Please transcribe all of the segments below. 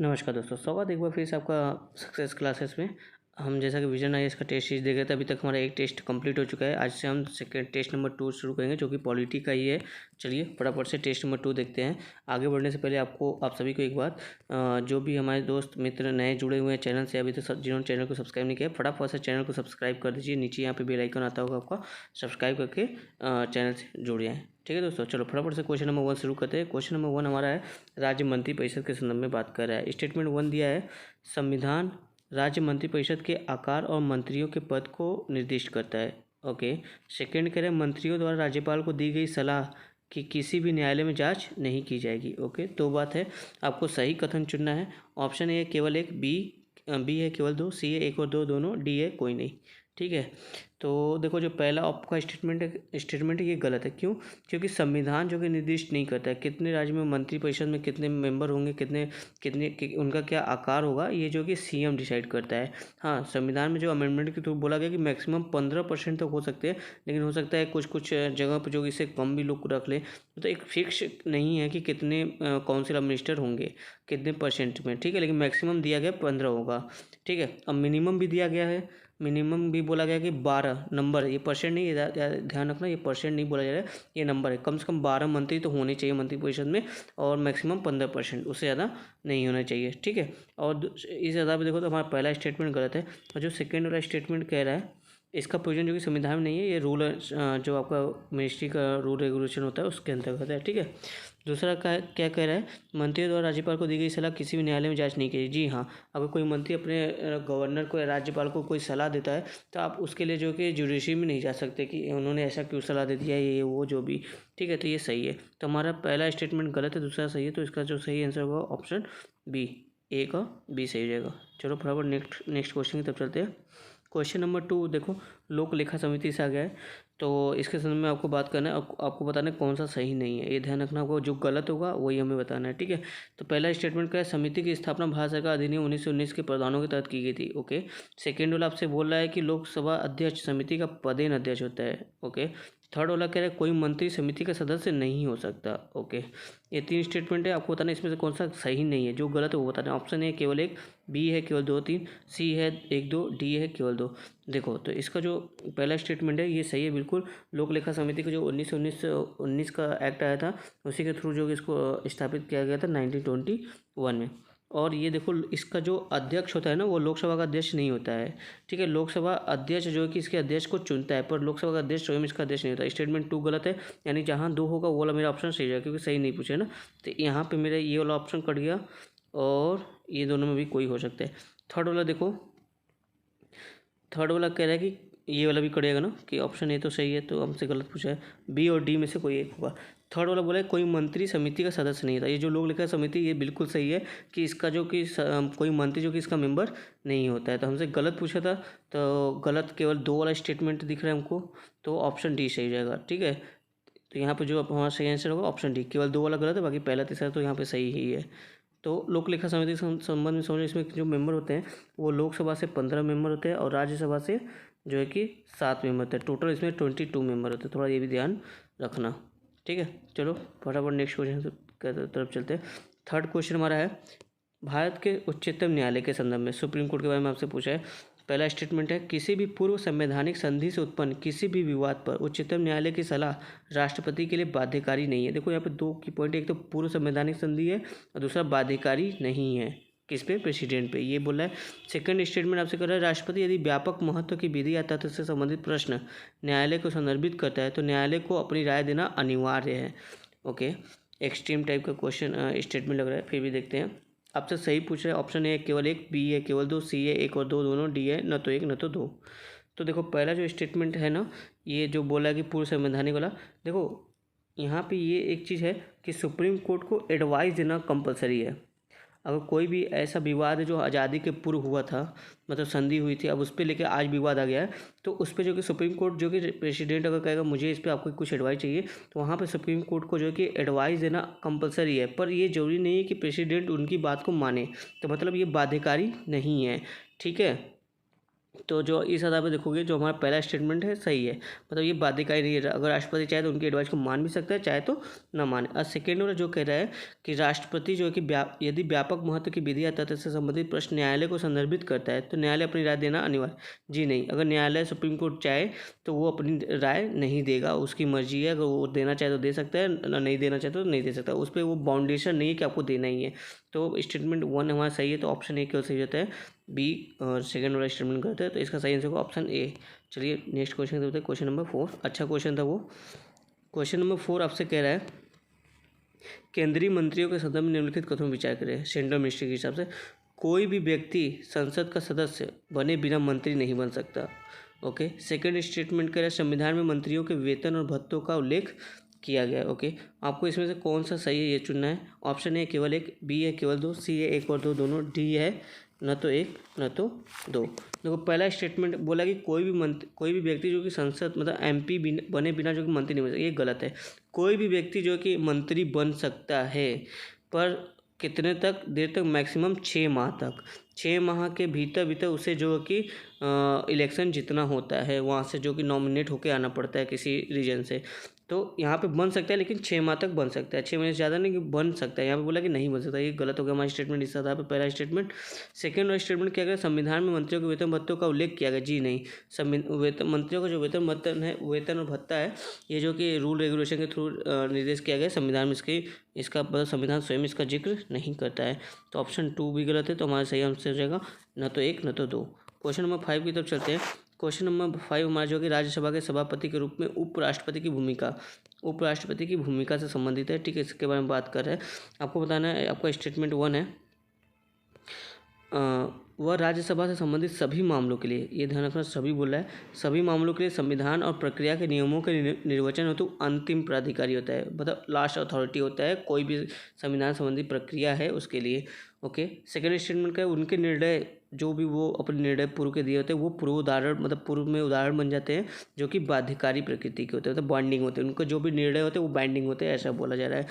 नमस्कार दोस्तों, स्वागत है एक बार फिर से आपका सक्सेस क्लासेस में। हम जैसा कि विजन आईएएस का टेस्ट सीरीज देख रहे थे, अभी तक हमारा एक टेस्ट कंप्लीट हो चुका है। आज से हम सेकेंड टेस्ट नंबर 2 शुरू करेंगे, जो कि पॉलिटी का ही है। चलिए फटाफट से टेस्ट नंबर 2 देखते हैं। आगे बढ़ने से पहले आप सभी को एक बात, जो भी हमारे दोस्त मित्र नए जुड़े हुए हैं चैनल से, अभी तक जिन्होंने चैनल को सब्सक्राइब नहीं किया, फटाफट से चैनल को सब्सक्राइब कर दीजिए। नीचे यहाँ पे बेल आइकन आता होगा आपका, सब्सक्राइब करके चैनल से जुड़िए। ठीक है दोस्तों, चलो फटाफट से क्वेश्चन नंबर 1 शुरू करते हैं। क्वेश्चन नंबर 1 हमारा है, राज्य मंत्रिपरिषद के संदर्भ में बात कर रहा है। स्टेटमेंट 1 दिया है, संविधान राज्य मंत्रिपरिषद के आकार और मंत्रियों के पद को निर्दिष्ट करता है। ओके। सेकंड कह रहे हैं, मंत्रियों द्वारा राज्यपाल को दी गई सलाह कि किसी भी न्यायालय में जांच नहीं की जाएगी। ओके, दो बात है, आपको सही कथन चुनना है। ऑप्शन ए केवल एक, बी है केवल दो, सी है एक और दो दोनों, डी है कोई नहीं। ठीक है, तो देखो जो पहला आपका स्टेटमेंट है ये गलत है। क्यों? क्योंकि संविधान जो कि निर्दिष्ट नहीं करता है कितने राज्य में मंत्रिपरिषद में कितने मेंबर होंगे, उनका क्या आकार होगा, ये जो कि सीएम डिसाइड करता है। हाँ, संविधान में जो अमेंडमेंट के थ्रू बोला गया कि मैक्सिमम 15% तक हो सकते हैं, लेकिन हो सकता है कुछ जगह पर जो इससे कम भी लोग रख ले। तो एक फिक्स नहीं है कि कितने काउंसिल ऑफ मिनिस्टर होंगे, कितने परसेंट में। ठीक है, लेकिन मैक्सिमम दिया गया 15 होगा। ठीक है, अब मिनिमम भी दिया गया है, मिनिमम भी बोला गया कि 12 नंबर, ये परसेंट नहीं, ध्यान रखना, ये परसेंट नहीं बोला जा रहा है, ये नंबर है। कम से कम 12 मंत्री तो होने चाहिए मंत्रिपरिषद में, और मैक्सिमम 15%, उससे ज़्यादा नहीं होना चाहिए। ठीक है, और इस आधार पर देखो तो हमारा पहला स्टेटमेंट गलत है। और जो सेकेंड वाला स्टेटमेंट कह रहा है, इसका प्रोविजन जो कि संविधान में नहीं है, ये रूल जो आपका मिनिस्ट्री का रूल रेगुलेशन होता है उसके अंतर्गत है। ठीक है, दूसरा क्या कह रहा है, मंत्रियों द्वारा राज्यपाल को दी गई सलाह किसी भी न्यायालय में जांच नहीं की। जी हाँ, अगर कोई मंत्री अपने गवर्नर को या राज्यपाल को कोई सलाह देता है, तो आप उसके लिए जो कि जुडिशरी में नहीं जा सकते कि उन्होंने ऐसा क्यों सलाह दे दिया, ये वो जो भी। ठीक है, तो ये सही है। तो हमारा पहला स्टेटमेंट गलत है, दूसरा सही है, तो इसका जो सही आंसर होगा ऑप्शन बी, ए का बी सही रहेगा। चलो फटाफट नेक्स्ट क्वेश्चन की तरफ चलते हैं। क्वेश्चन नंबर 2 देखो, लोक लेखा समिति से आ गया है, तो इसके संबंध में आपको बात करना है, आपको बताना है कौन सा सही नहीं है। ये ध्यान रखना होगा, जो गलत होगा वही हमें बताना है। ठीक है, तो पहला स्टेटमेंट क्या है, समिति की स्थापना भारत सरकार अधिनियम 1919 के प्रावधानों के तहत की गई थी। ओके। सेकेंड वाला आपसे बोल रहा है कि लोकसभा अध्यक्ष समिति का पदेन अध्यक्ष होता है। ओके। थर्ड वाला कह रहा है कोई मंत्री समिति का सदस्य नहीं हो सकता। ओके, ये 3 स्टेटमेंट है, आपको बताना है इसमें से कौन सा सही नहीं है। जो गलत है वो बताना है। ऑप्शन ए केवल 1, बी है केवल 2 3, सी है 1 2, डी है केवल 2। देखो, तो इसका जो पहला स्टेटमेंट है ये सही है बिल्कुल। लोक लेखा समिति का जो 1919 का एक्ट आया था, उसी के थ्रू जो इसको स्थापित किया गया था 1921 में। और ये देखो, इसका जो अध्यक्ष होता है ना, वो लोकसभा का अध्यक्ष नहीं होता है। ठीक है, लोकसभा अध्यक्ष जो है कि इसके अध्यक्ष को चुनता है, पर लोकसभा का अध्यक्ष स्वयं इसका अध्यक्ष नहीं होता। स्टेटमेंट 2 गलत है, यानी जहाँ 2 होगा वो वाला मेरा ऑप्शन सही है, क्योंकि सही नहीं पूछे ना। तो यहाँ पे मेरा ये वाला ऑप्शन कट गया, और ये दोनों में भी कोई हो सकता है। थर्ड वाला देखो, थर्ड वाला कह रहा है कि ये वाला भी करेगा ना, कि ऑप्शन ए तो सही है, तो हमसे गलत पूछा है। बी और डी में से कोई एक होगा। थर्ड वाला बोला है कोई मंत्री समिति का सदस्य नहीं था। ये जो लोग लिखा है समिति, ये बिल्कुल सही है कि इसका जो कि कोई मंत्री जो कि इसका मेंबर नहीं होता है। तो हमसे गलत पूछा था, तो गलत केवल 2 वाला स्टेटमेंट दिख रहा है हमको, तो ऑप्शन डी सही रहेगा। ठीक है, तो यहाँ पर जो हमारा सही आंसर होगा ऑप्शन डी, केवल 2 वाला गलत है, बाकी पहला तीसरा तो यहाँ पर सही ही है। तो लोक लेखा समिति के संबंध में समझो, इसमें जो मेंबर होते हैं वो लोकसभा से 15 मेंबर होते हैं, और राज्यसभा से जो है कि 7 मेंबर होते हैं। टोटल इसमें 22 मेंबर होते हैं, थोड़ा ये भी ध्यान रखना। ठीक है, चलो फटाफट नेक्स्ट क्वेश्चन की तरफ चलते हैं। थर्ड क्वेश्चन हमारा है, भारत के उच्चतम न्यायालय के संदर्भ में, सुप्रीम कोर्ट के बारे में आपसे पूछा है। पहला स्टेटमेंट है, किसी भी पूर्व संवैधानिक संधि से उत्पन्न किसी भी विवाद पर उच्चतम न्यायालय की सलाह राष्ट्रपति के लिए बाध्यकारी नहीं है। देखो यहाँ पे 2 की पॉइंट, एक तो पूर्व संवैधानिक संधि है, और दूसरा बाध्यकारी नहीं है। किस पे? प्रेसिडेंट पे, ये बोला है। सेकंड स्टेटमेंट आपसे कर रहा है, राष्ट्रपति यदि व्यापक महत्व की विधि या तथ्य से संबंधित प्रश्न न्यायालय को संदर्भित करता है, तो न्यायालय को अपनी राय देना अनिवार्य है। ओके, एक्सट्रीम टाइप का क्वेश्चन स्टेटमेंट लग रहा है, फिर भी देखते हैं। आपसे सही पूछ रहे हैं, ऑप्शन ए केवल 1, बी है केवल 2, सी है 1 और 2 दोनों, डी है न तो 1 न तो 2। तो देखो पहला जो स्टेटमेंट है ना, ये जो बोला है कि पूर्व संवैधानिक वाला, देखो यहाँ पे ये एक चीज़ है कि सुप्रीम कोर्ट को एडवाइस देना कंपलसरी है। अगर कोई भी ऐसा विवाद है जो आज़ादी के पूर्व हुआ था, मतलब संधि हुई थी, अब उस पर लेकर आज विवाद आ गया है, तो उस पर जो कि सुप्रीम कोर्ट जो कि प्रेसिडेंट अगर कहेगा मुझे इस पर आपको कुछ एडवाइस चाहिए, तो वहाँ पे सुप्रीम कोर्ट को जो है कि एडवाइस देना कंपलसरी है। पर ये जरूरी नहीं है कि प्रेसिडेंट उनकी बात को माने, तो मतलब ये बाध्यकारी नहीं है। ठीक है, तो जो इस आधार पे देखोगे जो हमारा पहला स्टेटमेंट है सही है, मतलब ये बाध्यकारी नहीं है। अगर राष्ट्रपति चाहे तो उनकी एडवाइस को मान भी सकता है, चाहे तो ना माने। और सेकेंड वाला जो कह रहा है कि राष्ट्रपति जो है कि यदि व्यापक महत्व की विधि या तथ्य से संबंधित प्रश्न न्यायालय को संदर्भित करता है तो न्यायालय अपनी राय देना अनिवार्य। जी नहीं, अगर न्यायालय सुप्रीम कोर्ट चाहे तो वो अपनी राय नहीं देगा, उसकी मर्जी है। अगर वो देना चाहे तो दे सकता है, नहीं देना चाहे तो नहीं दे सकता। उस पर वो बाउंडेशन नहीं है कि आपको देना ही है। तो स्टेटमेंट 1 हमारा सही है, तो ऑप्शन ए केवल सही होता है। बी और सेकंड वाला स्टेटमेंट करते हैं, तो इसका सही आंसर होगा ऑप्शन ए। चलिए नेक्स्ट क्वेश्चन देखते हैं, क्वेश्चन नंबर 4। अच्छा क्वेश्चन था वो। क्वेश्चन नंबर 4 आपसे कह रहा है केंद्रीय मंत्रियों के संदर्भ में निम्नलिखित कथनों पर विचार करें। सेंट्रल मिनिस्ट्री के हिसाब से कोई भी व्यक्ति संसद का सदस्य बने बिना मंत्री नहीं बन सकता। ओके। सेकंड स्टेटमेंट कह रहा है संविधान में मंत्रियों के वेतन और भत्तों का उल्लेख किया गया है। ओके। आपको इसमें से कौन सा सही है ये चुनना है। ऑप्शन ए केवल एक, बी है केवल दो, सी है एक और दो दोनों, डी है न तो एक न तो दो। देखो पहला स्टेटमेंट बोला कि कोई भी व्यक्ति जो कि संसद मतलब एमपी बने बिना जो कि मंत्री नहीं बन सकता, ये गलत है। कोई भी व्यक्ति जो कि मंत्री बन सकता है, पर कितने तक देर तक, मैक्सिमम 6 माह तक। 6 माह के भीतर उसे जो कि इलेक्शन जितना होता है वहाँ से जो कि नॉमिनेट होके आना पड़ता है किसी रीजन से। तो यहाँ पे बन सकता है, लेकिन 6 माह तक बन सकता है, 6 महीने से ज़्यादा नहीं कि बन सकता है। यहाँ पे बोला कि नहीं बन सकता, ये गलत हो गया हमारा स्टेटमेंट इस आधार पर। पहला स्टेटमेंट। सेकंड स्टेटमेंट क्या गया, संविधान में मंत्रियों के वेतन भत्तों का उल्लेख किया गया। जी नहीं, मंत्रियों का जो वेतन वेतन और भत्ता है, ये जो कि रूल रेगुलेशन के थ्रू निर्देश किया गया संविधान में, इसका मतलब संविधान स्वयं इसका जिक्र नहीं करता है। तो ऑप्शन 2 भी गलत है, तो हमारा सही आंसर हो जाएगा न तो एक न तो दो। क्वेश्चन नंबर 5 की तरफ चलते हैं। क्वेश्चन नंबर 5 हमारा जो कि राज्यसभा के सभापति के रूप में उपराष्ट्रपति की भूमिका से संबंधित है। ठीक है, इसके बारे में बात कर रहे हैं। आपको बताना है, आपका स्टेटमेंट 1 है वह राज्यसभा से संबंधित सभी मामलों के लिए, ये ध्यान रखना सभी बोल रहा है, सभी मामलों के लिए संविधान और प्रक्रिया के नियमों के निर्वचन हेतु अंतिम प्राधिकारी होता है, मतलब लास्ट अथॉरिटी होता है कोई भी संविधान संबंधी प्रक्रिया है उसके लिए। ओके। सेकेंड स्टेटमेंट का उनके निर्णय जो भी वो अपने निर्णय पूर्व के दिए होते हैं वो पूर्व उदाहरण मतलब पूर्व में उदाहरण बन जाते हैं, जो कि बाध्यकारी प्रकृति के होते हैं, मतलब बाइंडिंग होते हैं। उनके जो भी निर्णय होते हैं वो बाइंडिंग होते हैं, ऐसा बोला जा रहा है।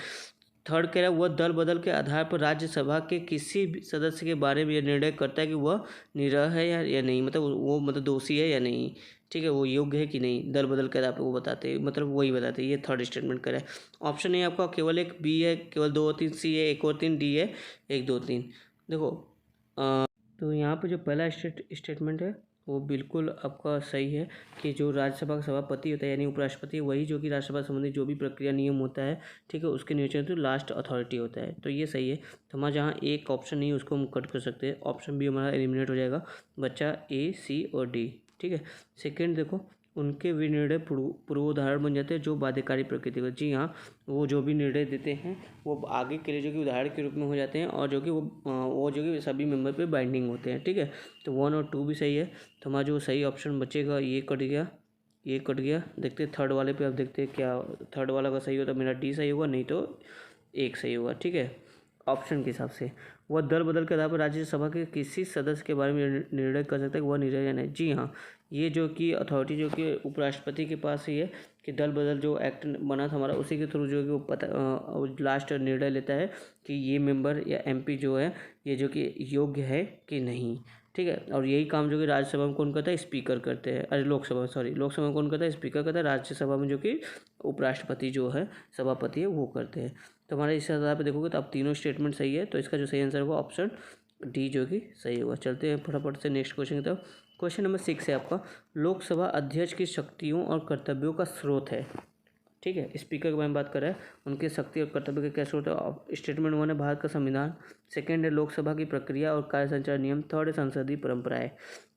थर्ड कह रहा है वह दल बदल के आधार पर राज्यसभा के किसी भी सदस्य के बारे में यह निर्णय करता है कि वह निरह है या नहीं, मतलब वो मतलब दोषी है या नहीं। ठीक है, वो योग्य है कि नहीं, दल बदल के आधार पर वो बताते हैं, मतलब वही बताते हैं। ये थर्ड स्टेटमेंट करा है। ऑप्शन ए आपका केवल एक, बी है केवल 2 और 3, सी है 1 और 3, डी है 1 2 3। देखो तो यहाँ पे जो पहला स्टेटमेंट है वो बिल्कुल आपका सही है कि जो राज्यसभा का सभापति होता है यानी उपराष्ट्रपति, वही जो कि राज्यसभा संबंधी जो भी प्रक्रिया नियम होता है, ठीक है, उसके निर्वचन तो लास्ट अथॉरिटी होता है। तो ये सही है। तो हमारा जहाँ एक ऑप्शन नहीं है उसको हम कट कर सकते हैं, ऑप्शन बी हमारा एलिमिनेट हो जाएगा, बच्चा ए सी और डी। ठीक है। सेकेंड देखो उनके भी निर्णय पूर्वोदाहरण बन जाते हैं जो बाध्यकारी प्रकृति का। जी हाँ, वो जो भी निर्णय देते हैं वो आगे के लिए जो कि उदाहरण के रूप में हो जाते हैं, और जो कि वो जो कि सभी मेंबर पे बाइंडिंग होते हैं। ठीक है, तो 1 और 2 भी सही है। तो हमारा जो सही ऑप्शन बचेगा ये कट गया, ये कट गया। देखते हैं थर्ड वाले पे, अब देखते हैं क्या थर्ड वाला का सही होता है। मेरा डी सही होगा, नहीं तो एक सही होगा। ठीक है, ऑप्शन के हिसाब से वह दल बदल के आधार पर राज्यसभा के किसी सदस्य के बारे में निर्णय कर सकता है कि वह निर्णय या नहीं। जी हाँ, ये जो कि अथॉरिटी जो कि उपराष्ट्रपति के पास ही है कि दल बदल जो एक्ट बना था हमारा, उसी के थ्रू जो कि वो लास्ट निर्णय लेता है कि ये मेंबर या एमपी जो है ये जो कि योग्य है कि नहीं। ठीक है, और यही काम जो कि राज्यसभा में कौन करता है, स्पीकर करते हैं। अरे लोकसभा में कौन करता है, स्पीकर करता है। राज्यसभा में जो कि उपराष्ट्रपति जो है सभापति है वो करते हैं। तो हमारे इस आधार पर देखोगे तो अब तीनों स्टेटमेंट सही है, तो इसका जो सही आंसर होगा ऑप्शन डी जो कि सही होगा। चलते हैं फटाफट से नेक्स्ट क्वेश्चन की तरफ। क्वेश्चन नंबर 6 है आपका लोकसभा अध्यक्ष की शक्तियों और कर्तव्यों का स्रोत है। ठीक है, स्पीकर के बारे में बात कर रहे हैं, उनके शक्ति और कर्तव्य के क्या स्रोत है। स्टेटमेंट 1 है भारत का संविधान, सेकंड है लोकसभा की प्रक्रिया और कार्य संचार नियम, थर्ड है संसदीय परंपराएं।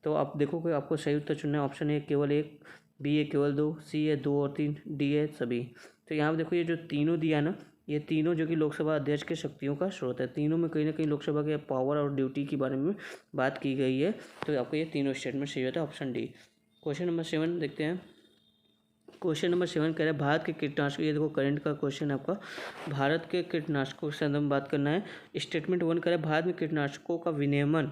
तो आप देखोगे आपको सही उत्तर चुनना है। ऑप्शन ए केवल 1, बी है केवल 2, सी है 2 और 3, डी है सभी। तो यहाँ पर देखो ये जो तीनों दिया ना, ये तीनों जो कि लोकसभा अध्यक्ष के शक्तियों का स्रोत है, तीनों में कहीं ना कहीं लोकसभा के पावर और ड्यूटी के बारे में बात की गई है। तो आपको ये तीनों स्टेटमेंट सही होता है, ऑप्शन डी। क्वेश्चन नंबर 7 देखते हैं। क्वेश्चन नंबर 7 कह रहा है भारत के कीटनाशक, ये देखो करंट का क्वेश्चन है आपका, भारत के कीटनाशकों के संदर्भ में बात करना है। स्टेटमेंट 1 कह रहा है भारत में कीटनाशकों का विनियमन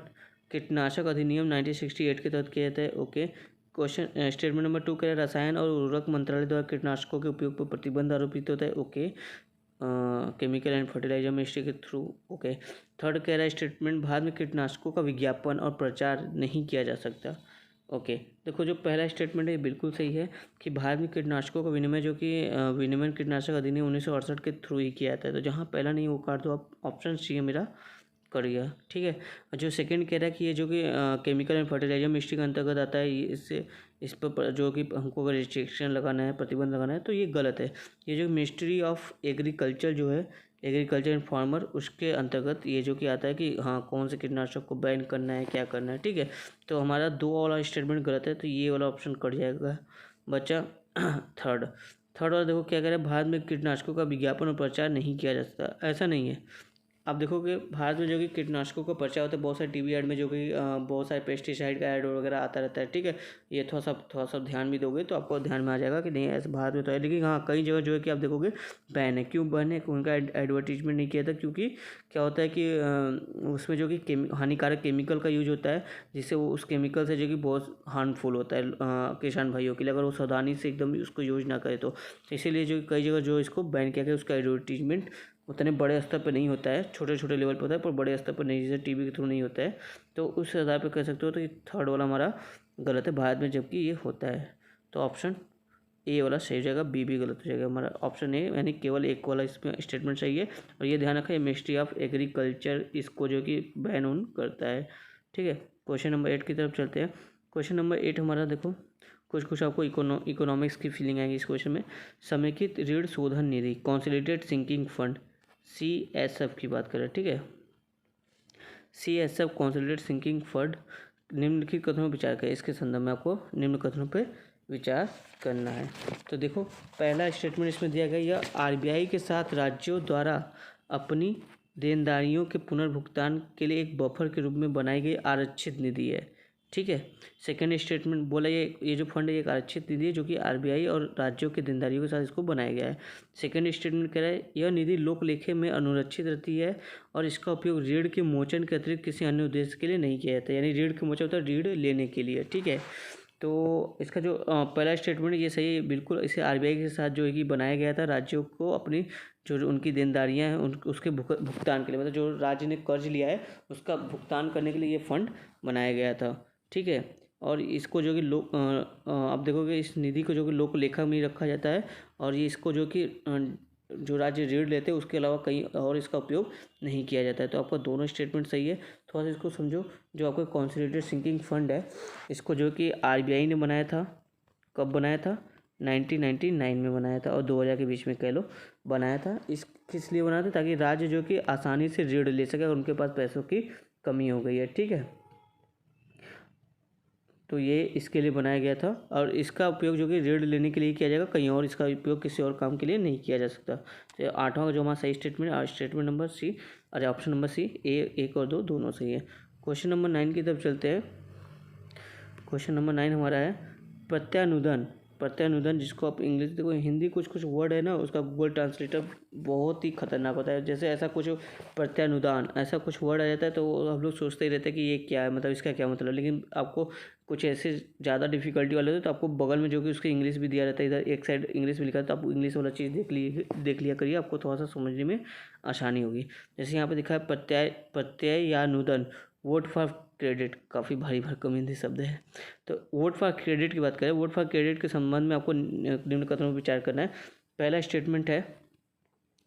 कीटनाशक अधिनियम 1968 के तहत किया जाता है। ओके। क्वेश्चन स्टेटमेंट नंबर 2 कह रहा है रसायन और उर्वरक मंत्रालय द्वारा कीटनाशकों के उपयोग पर प्रतिबंध आरोपित होता है। Okay. Chemical and fertiliser ministry के थ्रू। ओके। थर्ड कह रहा है स्टेटमेंट भारत में कीटनाशकों का विज्ञापन और प्रचार नहीं किया जा सकता। ओके, देखो जो पहला स्टेटमेंट है ये बिल्कुल सही है कि भारत में कीटनाशकों का विनिमय जो कि विनिमय कीटनाशक अधिनियम 1968 के थ्रू ही किया जाता है। तो जहाँ पहला नहीं वो काट दो आप, ऑप्शन सी है मेरा कर गया। ठीक है, और जो सेकंड कह रहा है कि ये जो कि केमिकल एंड फर्टिलाइजर मिनिस्ट्री के अंतर्गत आता है, इससे इस पर जो कि हमको अगर रिस्ट्रिक्शन लगाना है, प्रतिबंध लगाना है, तो ये गलत है। ये जो मिनिस्ट्री ऑफ एग्रीकल्चर जो है, एग्रीकल्चर एंड फार्मर, उसके अंतर्गत ये जो कि आता है कि हाँ कौन से कीटनाशक को बैन करना है, क्या करना है। ठीक है, तो हमारा 2 वाला स्टेटमेंट गलत है, तो ये वाला ऑप्शन कट जाएगा बच्चा। थर्ड वाला देखो क्या कह रहा है, भारत में कीटनाशकों का विज्ञापन और प्रचार नहीं किया जा सकता। ऐसा नहीं है। आप देखोगे भारत में जो कि कीटनाशकों का प्रचार होता है, बहुत सारे टीवी ऐड में जो कि बहुत सारे पेस्टिसाइड का ऐड वगैरह आता रहता है। ठीक है, ये थोड़ा सा ध्यान भी दोगे तो आपको ध्यान में आ जाएगा कि नहीं ऐसे भारत में तो है। लेकिन हाँ कई जगह जो है कि आप देखोगे बैन है। क्यों बैन है? उनका एडवर्टीजमेंट नहीं किया था, क्योंकि क्या होता है कि उसमें जो कि हानिकारक केमिकल का यूज होता है, जिससे वो उस केमिकल से जो कि बहुत हार्मफुल होता है किसान भाइयों के लिए, अगर वो सावधानी से एकदम उसको यूज ना करे तो इसीलिए जो कई जगह जो इसको बैन किया गया, उसका एडवर्टीजमेंट उतने बड़े स्तर पर नहीं होता है, छोटे छोटे लेवल पर होता है, पर बड़े स्तर पर नहीं, जैसे टीवी के थ्रू नहीं होता है। तो उस आधार पर कह सकते हो तो कि थर्ड वाला हमारा गलत है भारत में, जबकि ये होता है। तो ऑप्शन ए वाला सही हो जाएगा, बी भी गलत हो जाएगा हमारा। ऑप्शन ए यानी केवल एक वाला इसमें स्टेटमेंट सही है। और ये ध्यान रखा, मिनिस्ट्री ऑफ एग्रीकल्चर इसको जो कि बैन ऑन करता है। ठीक है, क्वेश्चन नंबर 8 की तरफ चलते हैं। क्वेश्चन नंबर 8 हमारा देखो, कुछ आपको इकोनॉमिक्स की फीलिंग आएगी इस क्वेश्चन में। समेकित ऋण शोधन निधि, कॉन्सोलिडेटेड सिंकिंग फंड, CSF की बात करें। ठीक है, CSF कॉन्सोलिडेटेड सिंकिंग फंड निम्नलिखित कथनों पर विचार करें। इसके संदर्भ में आपको निम्न कथनों पर विचार करना है। तो देखो पहला स्टेटमेंट इसमें दिया गया, यह RBI के साथ राज्यों द्वारा अपनी देनदारियों के पुनर्भुगतान के लिए एक बफर के रूप में बनाई गई आरक्षित निधि है। ठीक है, सेकंड स्टेटमेंट बोला ये जो फंड है एक आरक्षित निधि है जो कि RBI और राज्यों के देनदारियों के साथ इसको बनाया गया है। सेकंड स्टेटमेंट कह रहा है यह निधि लोक लेखे में अनुरक्षित रहती है और इसका उपयोग ऋण के मोचन के अतिरिक्त किसी अन्य उद्देश्य के लिए नहीं किया जाता, यानी ऋण के मोचन होता है ऋण लेने के लिए। ठीक है, तो इसका जो पहला स्टेटमेंट ये सही है बिल्कुल। इसे RBI के साथ जो है कि बनाया गया था राज्यों को अपनी जो उनकी देनदारियां हैं उसके भुगतान के लिए, मतलब जो राज्य ने कर्ज लिया है उसका भुगतान करने के लिए ये फंड बनाया गया था। ठीक है, और इसको जो कि लोक आप देखोगे इस निधि को जो कि लोक लेखा में ही रखा जाता है, और ये इसको जो कि जो राज्य ऋण लेते हैं उसके अलावा कहीं और इसका उपयोग नहीं किया जाता है। तो आपका दोनों स्टेटमेंट सही है। थोड़ा सा इसको समझो, जो आपका कॉन्सोलिडेटेड सिंकिंग फंड है इसको जो कि RBI ने बनाया था। कब बनाया था? 1999 में बनाया था, और 2000 के बीच में कह लो बनाया था। इस किस लिए बनाया था? ताकि राज्य जो कि आसानी से ऋण ले सके, और उनके पास पैसों की कमी हो गई है। ठीक है, तो ये इसके लिए बनाया गया था, और इसका उपयोग जो कि ऋण लेने के लिए किया जाएगा, कहीं और इसका उपयोग किसी और काम के लिए नहीं किया जा सकता। तो 8वां जो हमारा सही स्टेटमेंट नंबर सी, अरे ऑप्शन नंबर सी, एक और 2 दोनों सही है। क्वेश्चन नंबर 9 की तरफ चलते हैं। क्वेश्चन नंबर 9 हमारा है प्रत्यानुदान, जिसको आप इंग्लिश देखो, हिंदी कुछ वर्ड है ना, उसका गूगल ट्रांसलेटर बहुत ही खतरनाक होता है। जैसे ऐसा कुछ प्रत्यानुदान ऐसा कुछ वर्ड आ जाता है तो हम लोग सोचते ही रहते हैं कि ये क्या है, मतलब इसका क्या मतलब। लेकिन आपको कुछ ऐसे ज़्यादा डिफिकल्टी वाले होते तो आपको बगल में जो कि उसकी इंग्लिश भी दिया रहता है, इधर एक साइड इंग्लिश भी लिखा है, तो आप इंग्लिश वाला चीज़ देख लिया करिए, आपको थोड़ा सा समझने में आसानी होगी। जैसे यहाँ पे दिखा है प्रत्यानुदान, वोट फॉर क्रेडिट, काफ़ी भारी भरकम हिंदी शब्द है। तो वोट फॉर क्रेडिट की बात करें, वोट फॉर क्रेडिट के संबंध में आपको निम्न कथनों पर विचार करना है। पहला स्टेटमेंट है,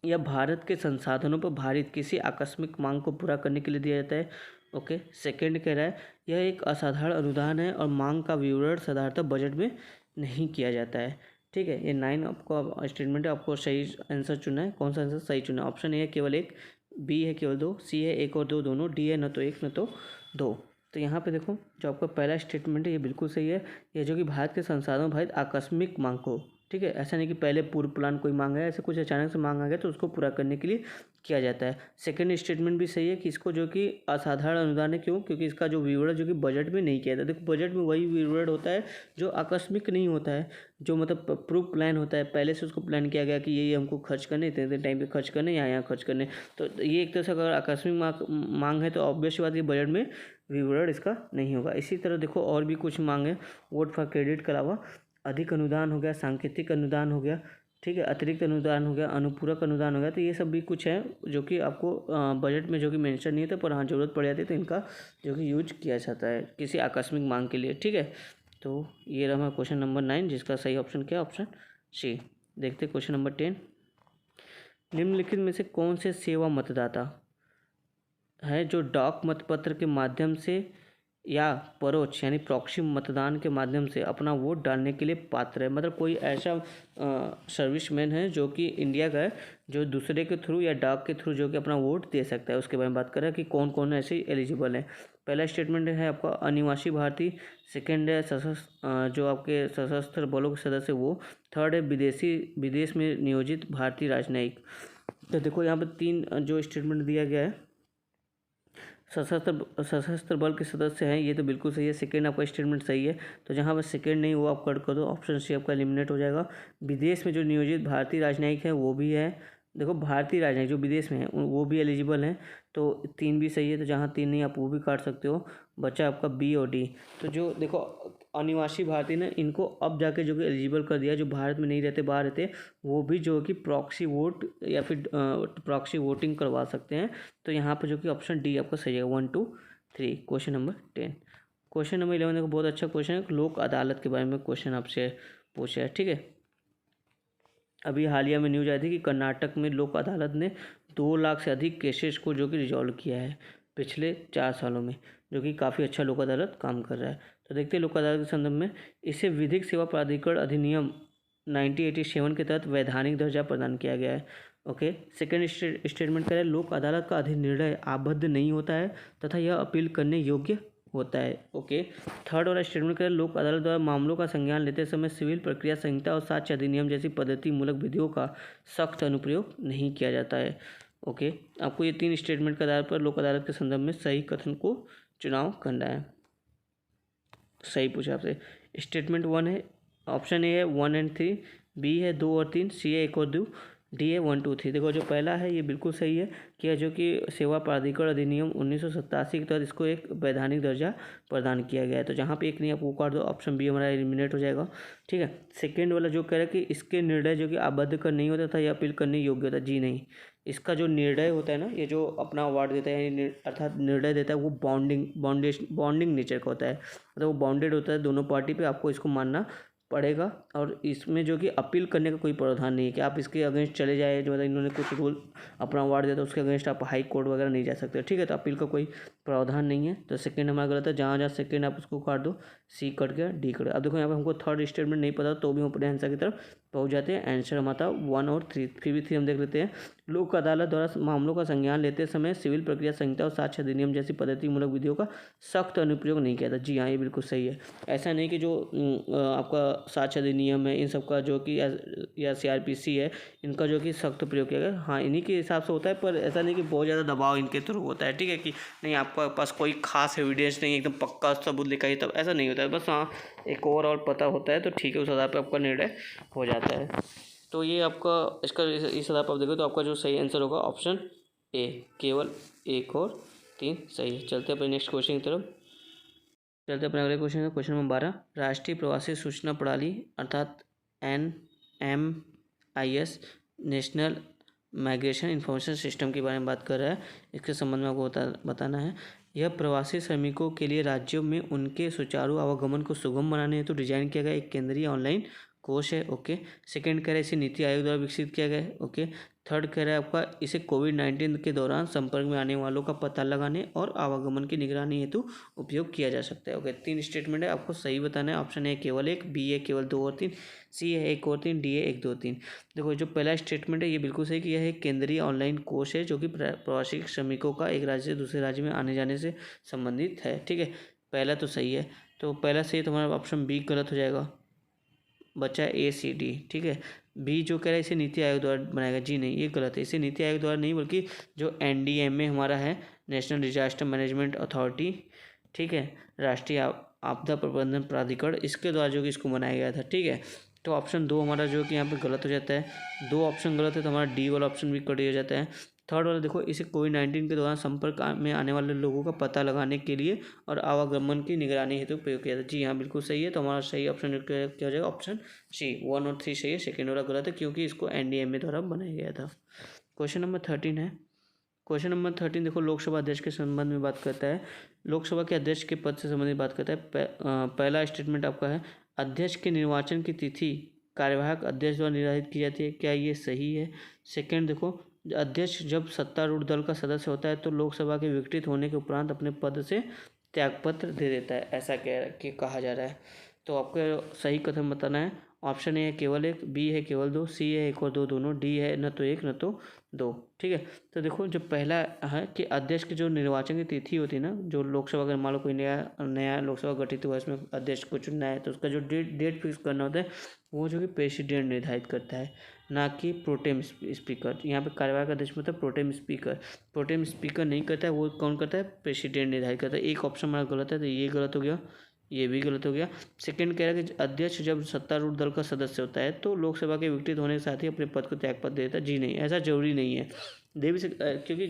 यह भारत के संसाधनों पर भारित किसी आकस्मिक मांग को पूरा करने के लिए दिया जाता है। ओके, सेकंड कह रहा है यह एक असाधारण अनुदान है और मांग का विवरण साधारणतः बजट में नहीं किया जाता है। ठीक है, ये 9 आपको स्टेटमेंट है, आपको सही आंसर चुनना है। कौन सा आंसर सही चुना है? ऑप्शन ए है केवल 1, बी है केवल 2, सी है 1 और 2 दोनों, डी है न तो 1 न तो 2। तो यहाँ पे देखो जो आपका पहला स्टेटमेंट है ये बिल्कुल सही है। ये जो कि भारत के संसाधनों भारित आकस्मिक मांग को, ठीक है, ऐसा नहीं कि पहले पूर्व प्लान कोई मांग है, ऐसे कुछ अचानक से मांग आ गया तो उसको पूरा करने के लिए किया जाता है। सेकंड स्टेटमेंट भी सही है कि इसको जो कि असाधारण अनुदान है। क्यों? क्योंकि इसका जो विवरण जो कि बजट में नहीं किया जाता। देखो बजट में वही विवरण होता है जो आकस्मिक नहीं होता है, जो मतलब प्रूव प्लान होता है, पहले से उसको प्लान किया गया कि ये हमको खर्च करने, इतने टाइम पे खर्च करने, यहाँ खर्च करने। तो ये एक तरह से अगर आकस्मिक मांग है तो ऑब्वियस बात है बजट में विवरण इसका नहीं होगा। इसी तरह देखो और भी कुछ मांग है वोट फॉर क्रेडिट के अलावा, अधिक अनुदान हो गया, सांकेतिक अनुदान हो गया, ठीक है। अतिरिक्त अनुदान हो गया, अनुपूरक अनुदान हो गया, तो ये सब भी कुछ है जो कि आपको बजट में जो कि मेंशन नहीं था, पर हाँ ज़रूरत पड़ जाती है तो इनका जो कि यूज किया जाता है किसी आकस्मिक मांग के लिए। ठीक है, तो ये रहा क्वेश्चन नंबर 9, जिसका सही ऑप्शन क्या है? Option C. देखते क्वेश्चन नंबर 10। निम्नलिखित में से कौन से सेवा मतदाता है जो डाक मतपत्र के माध्यम से या परोक्ष यानी प्रॉक्सी मतदान के माध्यम से अपना वोट डालने के लिए पात्र है? मतलब कोई ऐसा सर्विसमैन है जो कि इंडिया का है, जो दूसरे के थ्रू या डाक के थ्रू जो कि अपना वोट दे सकता है, उसके बारे में बात कर रहा है कि कौन कौन ऐसे एलिजिबल है। पहला स्टेटमेंट है आपका अनिवासी भारतीय, सेकंड है जो आपके सशस्त्र बलों के सदस्य वो, थर्ड है विदेश में नियोजित भारतीय राजनयिक। तो देखो यहाँ पर 3 जो स्टेटमेंट दिया गया है, सशस्त्र बल के सदस्य हैं, ये तो बिल्कुल सही है। सेकंड आपका स्टेटमेंट सही है, तो जहाँ पर सेकंड नहीं वो आप कट कर दो, ऑप्शन सी आपका एलिमिनेट हो जाएगा। विदेश में जो नियोजित भारतीय राजनयिक है वो भी है। देखो भारतीय राजनयिक जो विदेश में है वो भी एलिजिबल हैं, तो 3 भी सही है, तो जहाँ 3 नहीं आप वो भी काट सकते हो। बचा आपका बी और डी। तो जो देखो अनिवासी भारतीय ने इनको अब जाके जो कि एलिजिबल कर दिया, जो भारत में नहीं रहते बाहर रहते, वो भी जो कि प्रॉक्सी वोट या फिर प्रॉक्सी वोटिंग करवा सकते हैं। तो यहाँ पर जो कि ऑप्शन डी आपका सही है। 1 2 3 क्वेश्चन नंबर 10। क्वेश्चन नंबर 11 देखो, बहुत अच्छा क्वेश्चन है, लोक अदालत के बारे में क्वेश्चन आपसे पूछा है। ठीक है, अभी हालिया में न्यूज आई थी कि कर्नाटक में लोक अदालत ने 2 लाख से अधिक केसेस को जो कि रिजॉल्व किया है पिछले 4 सालों में, जो कि काफ़ी अच्छा लोक अदालत काम कर रहा है। तो देखते हैं लोक अदालत के संदर्भ में, इसे विधिक सेवा प्राधिकरण अधिनियम 1987 के तहत वैधानिक दर्जा प्रदान किया गया है। ओके, सेकंड स्टेटमेंट करें, लोक अदालत का अधिनिर्णय आबद्ध नहीं होता है तथा यह अपील करने योग्य होता है। ओके, थर्ड वाला स्टेटमेंट करें, लोक अदालत द्वारा मामलों का संज्ञान लेते समय सिविल प्रक्रिया संहिता और साक्ष्य अधिनियम जैसी पद्धति मूलक विधियों का सख्त अनुप्रयोग नहीं किया जाता है। ओके, आपको ये 3 स्टेटमेंट के आधार पर लोक अदालत के संदर्भ में सही कथन को चुनाव करना है। सही पूछा आपसे। स्टेटमेंट 1 है, ऑप्शन ए है 1 और 3, बी है 2 और 3, सी है 1 और 2, डी है 1 2 3। देखो जो पहला है ये बिल्कुल सही है कि जो कि सेवा प्राधिकरण अधिनियम 1987 के तहत इसको एक वैधानिक दर्जा प्रदान किया गया है। तो जहाँ पे एक नहीं आप वो काट दो, ऑप्शन बी हमारा एलिमिनेट हो जाएगा। ठीक है, सेकेंड वाला जो कह रहा है कि इसके निर्णय जो कि आबद्ध कर नहीं होता था या अपील करने योग्य होता, जी नहीं, इसका जो निर्णय होता है ना, ये जो अपना अवार्ड देता है अर्थात निर्णय देता है, वो बॉन्डिंग नेचर का होता है, मतलब वो बॉन्डेड होता है दोनों पार्टी पे, आपको इसको मानना पड़ेगा। और इसमें जो कि अपील करने का कोई प्रावधान नहीं है कि आप इसके अगेंस्ट चले जाए, जो मतलब इन्होंने कुछ रूल अपना अवार्ड दिया तो उसके अगेंस्ट आप हाई कोर्ट वगैरह नहीं जा सकते। ठीक है, तो अपील का कोई प्रावधान नहीं है, तो सेकंड हमारा गलत है। जहाँ जहाँ सेकंड आप उसको काट दो, सी कट गया, डी कट गया। अब देखो यहाँ पे हमको थर्ड स्टेटमेंट नहीं पता तो भी हम अपने आंसर की तरफ पहुँच जाते हैं। आंसर हमारा 1 और 3। फिर भी 3 हम देख लेते हैं। लोक अदालत द्वारा मामलों का संज्ञान लेते समय सिविल प्रक्रिया संहिता और साक्ष्य अधिनियम जैसी पद्धति मूलक विधियों का सख्त अनुप्रयोग नहीं किया था। जी हाँ, ये बिल्कुल सही है। ऐसा नहीं कि जो आपका साक्ष्य अधिनियम है इन सब का जो कि या CRPC है, इनका जो कि सख्त प्रयोग किया गया, हाँ इन्हीं के हिसाब से होता है, पर ऐसा नहीं कि बहुत ज़्यादा दबाव इनके थ्रू होता है। ठीक है, कि नहीं आपके पास कोई खास एविडेंस नहीं, एकदम पक्का सबूत लिखा ही, तब ऐसा नहीं होता है। बस हाँ एक ओवरऑल पता होता है तो ठीक है, उस आधार पर आपका निर्णय हो जाता है। तो ये आपका इसका इस आधार पर आप देखो तो आपका जो सही आंसर होगा ऑप्शन ए, केवल 1 और 3 सही है। चलते अपने नेक्स्ट क्वेश्चन की तरफ। चलते अपने अगले क्वेश्चन, क्वेश्चन नंबर 12, राष्ट्रीय प्रवासी सूचना प्रणाली अर्थात NMIS national migration information system के बारे में बात कर रहा है। इसके संबंध में आपको बताना है। यह प्रवासी श्रमिकों के लिए राज्यों में उनके सुचारू आवागमन को सुगम बनाने हेतु डिजाइन किया गया एक केंद्रीय ऑनलाइन कोष है। ओके, सेकंड कह रहा है इसे नीति आयोग द्वारा विकसित किया गया है। ओके, थर्ड कह रहा है आपका इसे कोविड-19 के दौरान संपर्क में आने वालों का पता लगाने और आवागमन की निगरानी हेतु उपयोग किया जा सकता है। ओके, 3 स्टेटमेंट है, आपको सही बताना है। ऑप्शन ए केवल 1, बी है केवल 2 और 3, सी है 1 और 3, डी है 1 2 3। देखो जो पहला स्टेटमेंट है ये बिल्कुल सही कि यह एक केंद्रीय ऑनलाइन कोष है जो कि प्रवासी श्रमिकों का एक राज्य से दूसरे राज्य में आने जाने से संबंधित है। ठीक है, पहला तो सही है, तो पहला सही तो हमारा ऑप्शन बी गलत हो जाएगा, बचा ACD। ठीक है, बी जो कह रहा है इसे नीति आयोग द्वारा बनाएगा, जी नहीं ये गलत है, इसे नीति आयोग द्वारा नहीं बल्कि जो NDMA हमारा है, नेशनल डिजास्टर मैनेजमेंट अथॉरिटी, ठीक है, राष्ट्रीय आपदा प्रबंधन प्राधिकरण, इसके द्वारा जो कि इसको बनाया गया था। ठीक है, तो ऑप्शन 2 हमारा जो कि यहाँ पे गलत हो जाता है, 2 ऑप्शन गलत है तो हमारा डी वाला ऑप्शन भी कट हो जाता है। थर्ड वाला देखो, इसे कोविड-19 के दौरान संपर्क में आने वाले लोगों का पता लगाने के लिए और आवागमन की निगरानी हेतु प्रयोग किया था। जी हाँ, बिल्कुल सही है। तो हमारा सही ऑप्शन क्या हो जाएगा? Option C. 1 और 3 सही है, सेकेंड वाला गलत है क्योंकि इसको एनडीएमए द्वारा बनाया गया था। क्वेश्चन नंबर 13 है। क्वेश्चन नंबर 13 देखो, लोकसभा अध्यक्ष के संबंध में बात करता है। लोकसभा के अध्यक्ष के पद से संबंधित बात करता है। पहला स्टेटमेंट आपका है, अध्यक्ष के निर्वाचन की तिथि कार्यवाहक अध्यक्ष द्वारा निर्धारित की जाती है। क्या ये सही है? सेकंड देखो, अध्यक्ष जब सत्तारूढ़ दल का सदस्य होता है तो लोकसभा के विघटित होने के उपरांत अपने पद से त्यागपत्र दे देता है, ऐसा कहा जा रहा है। तो आपको सही कथन बताना है। ऑप्शन ए है केवल एक, बी है केवल दो, सी है एक और दो दोनों, डी है न तो एक न तो दो। ठीक है, तो देखो जो पहला है कि अध्यक्ष की जो निर्वाचन की तिथि होती है ना, जो लोकसभा अगर मान लो कोई नया लोकसभा गठित हुआ, इसमें अध्यक्ष को चुनना है तो उसका जो डेट फिक्स करना होता है वो जो कि प्रेसिडेंट निर्धारित करता है, ना कि प्रोटेम स्पीकर। यहाँ पे कार्यवाहक अध्यक्ष मतलब प्रोटेम स्पीकर। प्रोटेम स्पीकर नहीं करता है, वो कौन करता है? प्रेसिडेंट निर्धारित करता है। एक ऑप्शन हमारा गलत है, तो ये गलत हो गया, ये भी गलत हो गया। सेकंड कह रहा है कि अध्यक्ष जब सत्तारूढ़ दल का सदस्य होता है तो लोकसभा के विघटित होने के साथ ही अपने पद को त्यागपत्र देता है। जी नहीं, ऐसा जरूरी नहीं है, दे भी क्योंकि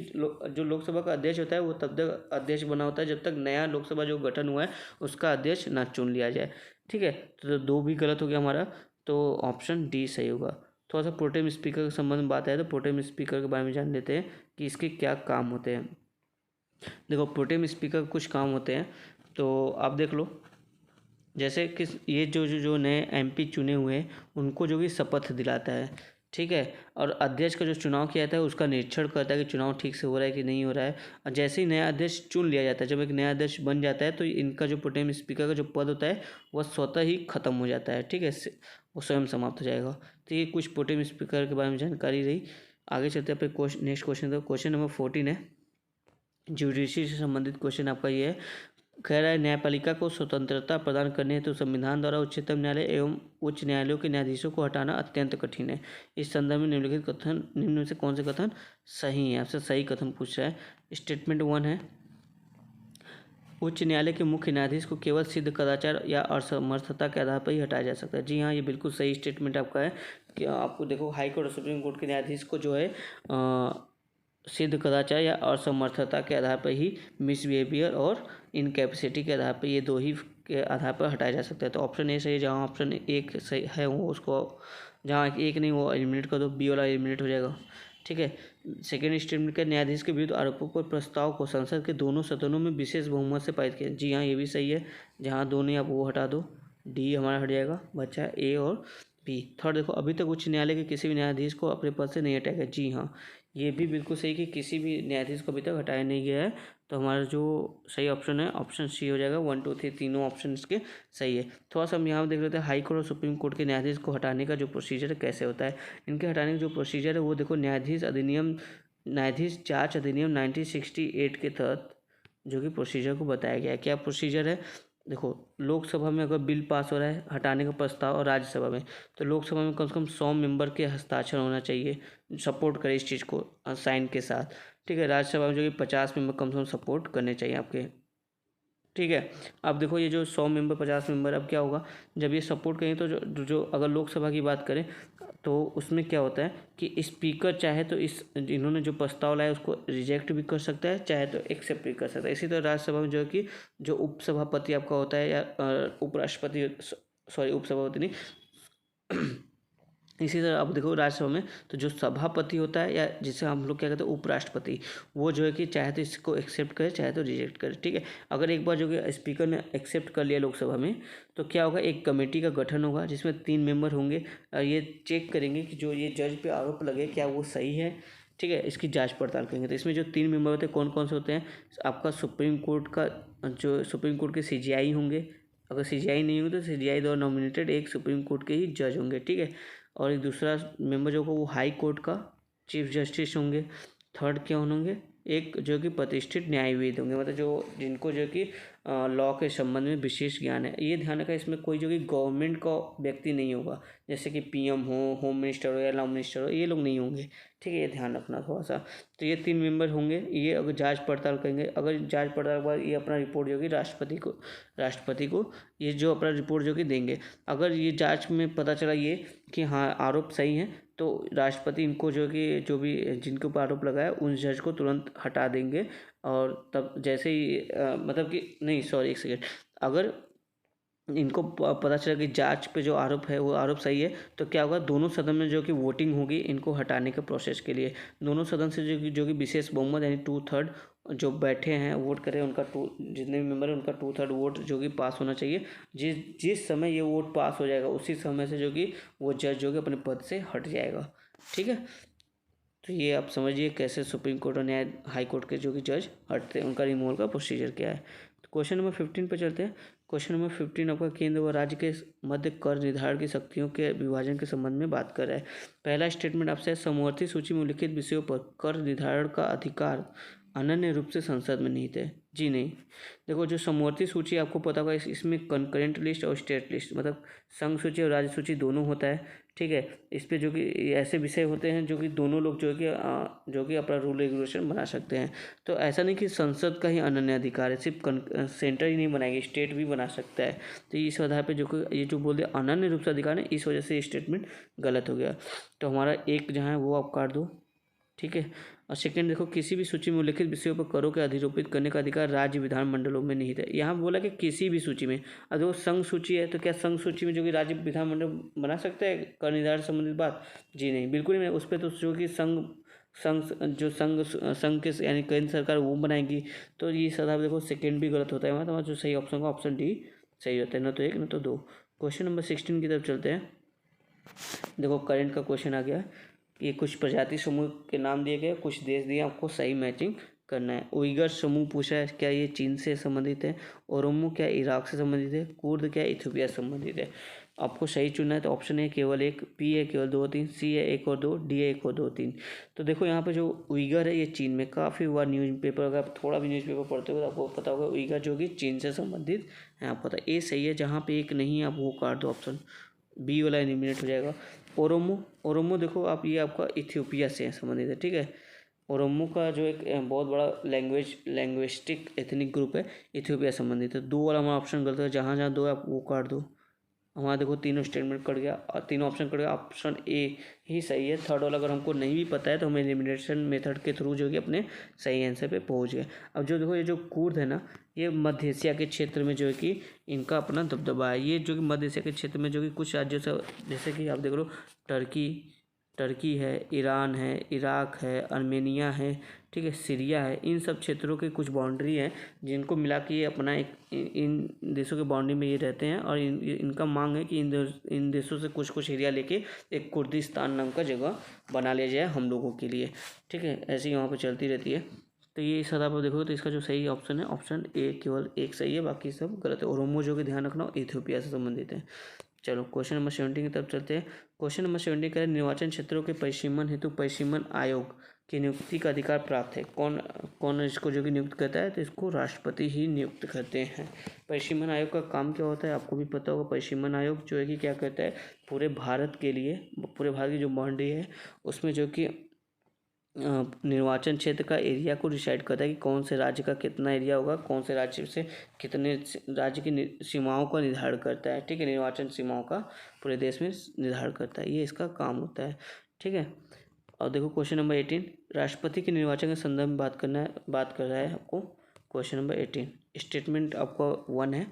जो लोकसभा का अध्यक्ष होता है वो तब तक अध्यक्ष बना होता है जब तक नया लोकसभा जो गठन हुआ है उसका अध्यक्ष ना चुन लिया जाए। ठीक है, तो दो भी गलत हो गया हमारा, तो ऑप्शन डी सही होगा। थोड़ा सा प्रोटेम स्पीकर के संबंध में बात है तो प्रोटेम स्पीकर के बारे में जान लेते हैं कि इसके क्या काम होते हैं। देखो, प्रोटेम स्पीकर के कुछ काम होते हैं, तो आप देख लो। जैसे कि ये जो नए एमपी चुने हुए हैं उनको जो कि शपथ दिलाता है। ठीक है, और अध्यक्ष का जो चुनाव किया जाता है उसका निरीक्षण करता है कि चुनाव ठीक से हो रहा है कि नहीं हो रहा है। और जैसे ही नया अध्यक्ष चुन लिया जाता है, जब एक नया अध्यक्ष बन जाता है तो इनका जो प्रोटेम स्पीकर का जो पद होता है वह स्वतः ही खत्म हो जाता है। ठीक है, वो स्वयं समाप्त हो जाएगा। तो ये कुछ प्रोटेम स्पीकर के बारे में जानकारी रही। आगे चलते हैं अपने नेक्स्ट क्वेश्चन। तो क्वेश्चन नंबर 14 है, जुडिशरी से संबंधित क्वेश्चन आपका ये है। कह रहा है, न्यायपालिका को स्वतंत्रता प्रदान करने हेतु संविधान द्वारा उच्चतम न्यायालय एवं उच्च न्यायालयों के न्यायाधीशों को हटाना अत्यंत कठिन है। इस संदर्भ में निम्नलिखित कथन, निम्न में से कौन से कथन सही है? आपसे सही कथन पूछ रहा है। स्टेटमेंट 1 है, उच्च न्यायालय के मुख्य न्यायाधीश को केवल सिद्ध कदाचार या असमर्थता के आधार पर ही हटाया जा सकता है। जी हाँ, ये बिल्कुल सही स्टेटमेंट आपका है कि आपको देखो, हाई कोर्ट और सुप्रीम कोर्ट के न्यायाधीश को जो है सिद्ध कदाचार या असमर्थता के आधार पर ही, मिसबिहेवियर और इनकैपेसिटी के आधार पर, ये दो ही के आधार पर हटाया जा सकता है। तो ऑप्शन ए सही है। जहाँ ऑप्शन एक सही है वो उसको, जहाँ एक नहीं वो एलिमिनेट कर दो, बी वाला एलिमिनेट हो जाएगा। ठीक है, सेकेंड स्टेटमेंट का, न्यायाधीश के विरुद्ध आरोपों पर प्रस्ताव को संसद के दोनों सदनों में विशेष बहुमत से पारित किया। जी हाँ, ये भी सही है। जहाँ दो नहीं आप वो हटा दो, डी हमारा हट जाएगा, बचा ए और बी। थर्ड देखो, अभी तक उच्च न्यायालय के किसी भी न्यायाधीश को अपने पद से नहीं हटाया गया। जी हाँ, ये भी बिल्कुल सही कि किसी भी न्यायाधीश को अभी तक हटाया नहीं गया है। तो हमारा जो सही ऑप्शन है ऑप्शन सी हो जाएगा। 1 2 3 तीनों ऑप्शन इसके सही है। थोड़ा सा हम यहाँ देख लेते हैं, हाई कोर्ट और सुप्रीम कोर्ट के न्यायाधीश को हटाने का जो प्रोसीजर है कैसे होता है। इनके हटाने का जो प्रोसीजर है वो देखो, न्यायाधीश जांच अधिनियम 1968 के तहत जो कि प्रोसीजर को बताया गया है। क्या प्रोसीजर है? देखो, लोकसभा में अगर बिल पास हो रहा है हटाने का प्रस्ताव, और राज्यसभा में, तो लोकसभा में कम से कम 100 मेंबर के हस्ताक्षर होना चाहिए, सपोर्ट करे इस चीज़ को साइन के साथ। ठीक है, राज्यसभा में जो कि 50 मेंबर कम से कम सपोर्ट करने चाहिए आपके। ठीक है, अब देखो ये जो 100 मेंबर 50 मेंबर, अब क्या होगा जब ये सपोर्ट करें तो जो अगर लोकसभा की बात करें तो उसमें क्या होता है कि स्पीकर चाहे तो इन्होंने जो प्रस्ताव लाया उसको रिजेक्ट भी कर सकता है, चाहे तो एक्सेप्ट भी कर सकता है। इसी तरह राज्यसभा में जो है कि जो उपसभापति आपका होता है या उपराष्ट्रपति, सॉरी उपसभापति नहीं इसी तरह आप देखो राज्यसभा में तो जो सभापति होता है या जिसे हम लोग क्या कहते हैं उपराष्ट्रपति, वो जो है कि चाहे तो इसको एक्सेप्ट करे चाहे तो रिजेक्ट करे। ठीक है, अगर एक बार जो कि स्पीकर ने एक्सेप्ट कर लिया लोकसभा में तो क्या होगा, एक कमेटी का गठन होगा जिसमें 3 मेंबर होंगे। ये चेक करेंगे कि जो ये जज पे आरोप लगे क्या वो सही है। ठीक है, इसकी जांच पड़ताल करेंगे। तो इसमें जो 3 मेंबर होते हैं कौन कौन से होते हैं, आपका सुप्रीम कोर्ट का जो सुप्रीम कोर्ट के CJI होंगे, अगर CJI नहीं होंगे तो CJI द्वारा नॉमिनेटेड एक सुप्रीम कोर्ट के ही जज होंगे। ठीक है, और एक दूसरा मेंबर जो होगा वो हाई कोर्ट का चीफ जस्टिस होंगे। थर्ड क्या होंगे, एक जो कि प्रतिष्ठित न्यायविद होंगे, मतलब जो जिनको जो कि लॉ के संबंध में विशेष ज्ञान है। ये ध्यान रखा, इसमें कोई जो कि गवर्नमेंट का व्यक्ति नहीं होगा, जैसे कि PM हो, होम मिनिस्टर हो या लॉ मिनिस्टर हो, ये लोग नहीं होंगे। ठीक है, ये ध्यान रखना थोड़ा सा। तो ये 3 मेंबर होंगे, ये अगर जांच पड़ताल करेंगे, अगर जांच पड़ताल के बाद ये अपना रिपोर्ट जो कि राष्ट्रपति को ये जो अपना रिपोर्ट जो कि देंगे। अगर ये जांच में पता चला ये कि हाँ आरोप सही है तो राष्ट्रपति इनको जो कि जो भी जिनके ऊपर आरोप लगाया उन जज को तुरंत हटा देंगे। और तब जैसे ही मतलब कि नहीं, सॉरी, एक सेकेंड, अगर इनको पता चला कि जांच पे जो आरोप है वो आरोप सही है, तो क्या होगा, दोनों सदन में जो कि वोटिंग होगी इनको हटाने के प्रोसेस के लिए, दोनों सदन से जो कि विशेष बहुमत यानी 2/3 जो बैठे हैं वोट करें, उनका जितने भी मेंबर हैं उनका 2/3 वोट जो कि पास होना चाहिए। जिस समय ये वोट पास हो जाएगा उसी समय से जो कि वो जज जो कि अपने पद से हट जाएगा। ठीक है, तो ये आप समझिए कैसे सुप्रीम कोर्ट और न्याय हाई कोर्ट के जो कि जज हटते हैं, उनका रिमूवल का प्रोसीजर क्या है। तो क्वेश्चन नंबर 15 पे चलते हैं। क्वेश्चन नंबर 15 आपका केंद्र व राज्य के मध्य कर निर्धारण की शक्तियों के विभाजन के संबंध में बात कर रहा है। पहला स्टेटमेंट आपसे समवर्ती सूची में उल्लिखित विषयों पर कर निर्धारण का अधिकार अनन्य रूप से संसद में निहित है। जी नहीं। देखो, जो समवर्ती सूची आपको पता होगा, इसमें कंकरेंट लिस्ट और स्टेट लिस्ट मतलब संघ सूची और राज्य सूची दोनों होता है। ठीक है, इस पे जो कि ऐसे विषय होते हैं जो कि दोनों लोग जो कि अपना रूल रेगुलेशन बना सकते हैं। तो ऐसा नहीं कि संसद का ही अनन्य अधिकार है, सिर्फ सेंटर ही नहीं बनाएगी, स्टेट भी बना सकता है। तो इस आधार पे जो कि ये जो बोल दिया अनन्य रूप से अधिकार है, इस वजह से स्टेटमेंट गलत हो गया। तो हमारा एक जहाँ है वो आप काट दो। ठीक है, और सेकंड देखो, किसी भी सूची में उल्लिखित विषयों पर करों के अधिरोपित करने का अधिकार राज्य विधानमंडलों में निहित है। यहाँ बोला कि किसी भी सूची में, अब देखो संघ सूची है तो क्या संघ सूची में जो कि राज्य विधानमंडल बना सकता है कर निर्धारण से संबंधित बात? जी नहीं, बिल्कुल नहीं। उस पर तो जो कि संघ के यानी केंद्र सरकार वो बनाएगी। तो ये सदा देखो सेकेंड भी गलत होता है, मतलब जो सही ऑप्शन का ऑप्शन डी सही होता है, न तो एक न तो दो। क्वेश्चन नंबर 16 की तरफ चलते हैं। देखो करंट का क्वेश्चन आ गया। ये कुछ प्रजाति समूह के नाम दिए गए, कुछ देश दिए, आपको सही मैचिंग करना है। उइगर समूह पूछा है, क्या ये चीन से संबंधित है? ओरोमो क्या इराक से संबंधित है? कुर्द क्या इथियोपिया से संबंधित है? आपको सही चुनना है। तो ऑप्शन है केवल एक, पी है केवल 2 3, सी है 1 और 2, डी है 1 और 2 3। तो देखो यहाँ पे जो उइगर है ये चीन में काफ़ी बार न्यूज़पेपर, अगर आप थोड़ा भी न्यूज़पेपर पढ़ते हो तो आपको पता होगा उइगर जो कि चीन से संबंधित है। आपको पता ए सही है, जहाँ पे एक नहीं है आप वो काट दो, ऑप्शन बी वाला एलिमिनेट हो जाएगा। ओरोमो देखो आप, ये आपका इथियोपिया से संबंधित है। ठीक है, ओरोमो का जो एक बहुत बड़ा लैंग्विस्टिक एथनिक ग्रुप है, इथियोपिया संबंधित है। दो वाला हमारा ऑप्शन गलत है, जहाँ जहाँ दो है आप वो काट दो। हमारा देखो तीनों स्टेटमेंट कट गया और तीनों ऑप्शन कट गया, ऑप्शन ए ही सही है। थर्ड वाला अगर हमको नहीं भी पता है तो हम एलिमिनेशन मेथड के थ्रू जो कि अपने सही आंसर पे पहुंच गए। अब जो देखो ये जो कुर्द है ना, ये मध्य एशिया के क्षेत्र में जो है कि इनका अपना दबदबा है। ये जो कि मध्य एशिया के क्षेत्र में जो कि कुछ राज्यों से, जैसे कि आप देख लो टर्की है, ईरान है, इराक है, आर्मेनिया है, ठीक है, सीरिया है, इन सब क्षेत्रों के कुछ बाउंड्री हैं जिनको मिला के ये अपना एक इन देशों के बाउंड्री में ये रहते हैं। और इनका मांग है कि इन देशों से कुछ कुछ एरिया लेके एक कुर्दिस्तान नाम का जगह बना लिया जाए हम लोगों के लिए। ठीक है, ऐसी वहाँ पर चलती रहती है। तो ये इस आधार पर देखोगे तो इसका जो सही ऑप्शन है ऑप्शन ए, केवल एक सही है, बाकी सब गलत है। ओरोमो जो कि ध्यान रखना इथियोपिया से संबंधित है। चलो क्वेश्चन नंबर 17 की तरफ चलते हैं। क्वेश्चन नंबर 17 का निर्वाचन क्षेत्रों के परिसीमन हेतु परिसीमन आयोग की नियुक्ति का अधिकार प्राप्त है। कौन इसको जो कि नियुक्त करता है? तो इसको राष्ट्रपति ही नियुक्त करते हैं। परिसीमन आयोग का काम क्या होता है आपको भी पता होगा। परिसीमन आयोग जो है कि क्या करता है, पूरे भारत के लिए, पूरे भारत की जो बाउंड्री है उसमें जो कि निर्वाचन क्षेत्र का एरिया को डिसाइड करता है कि कौन से राज्य का कितना एरिया होगा, कौन से राज्य से कितने राज्य की सीमाओं का निर्धारण करता है। ठीक है, निर्वाचन सीमाओं का पूरे देश में निर्धारण करता है, ये इसका काम होता है। ठीक है, और देखो क्वेश्चन नंबर 18, राष्ट्रपति के निर्वाचन के संदर्भ में बात कर रहा है आपको। क्वेश्चन नंबर 18 स्टेटमेंट आपका 1 है,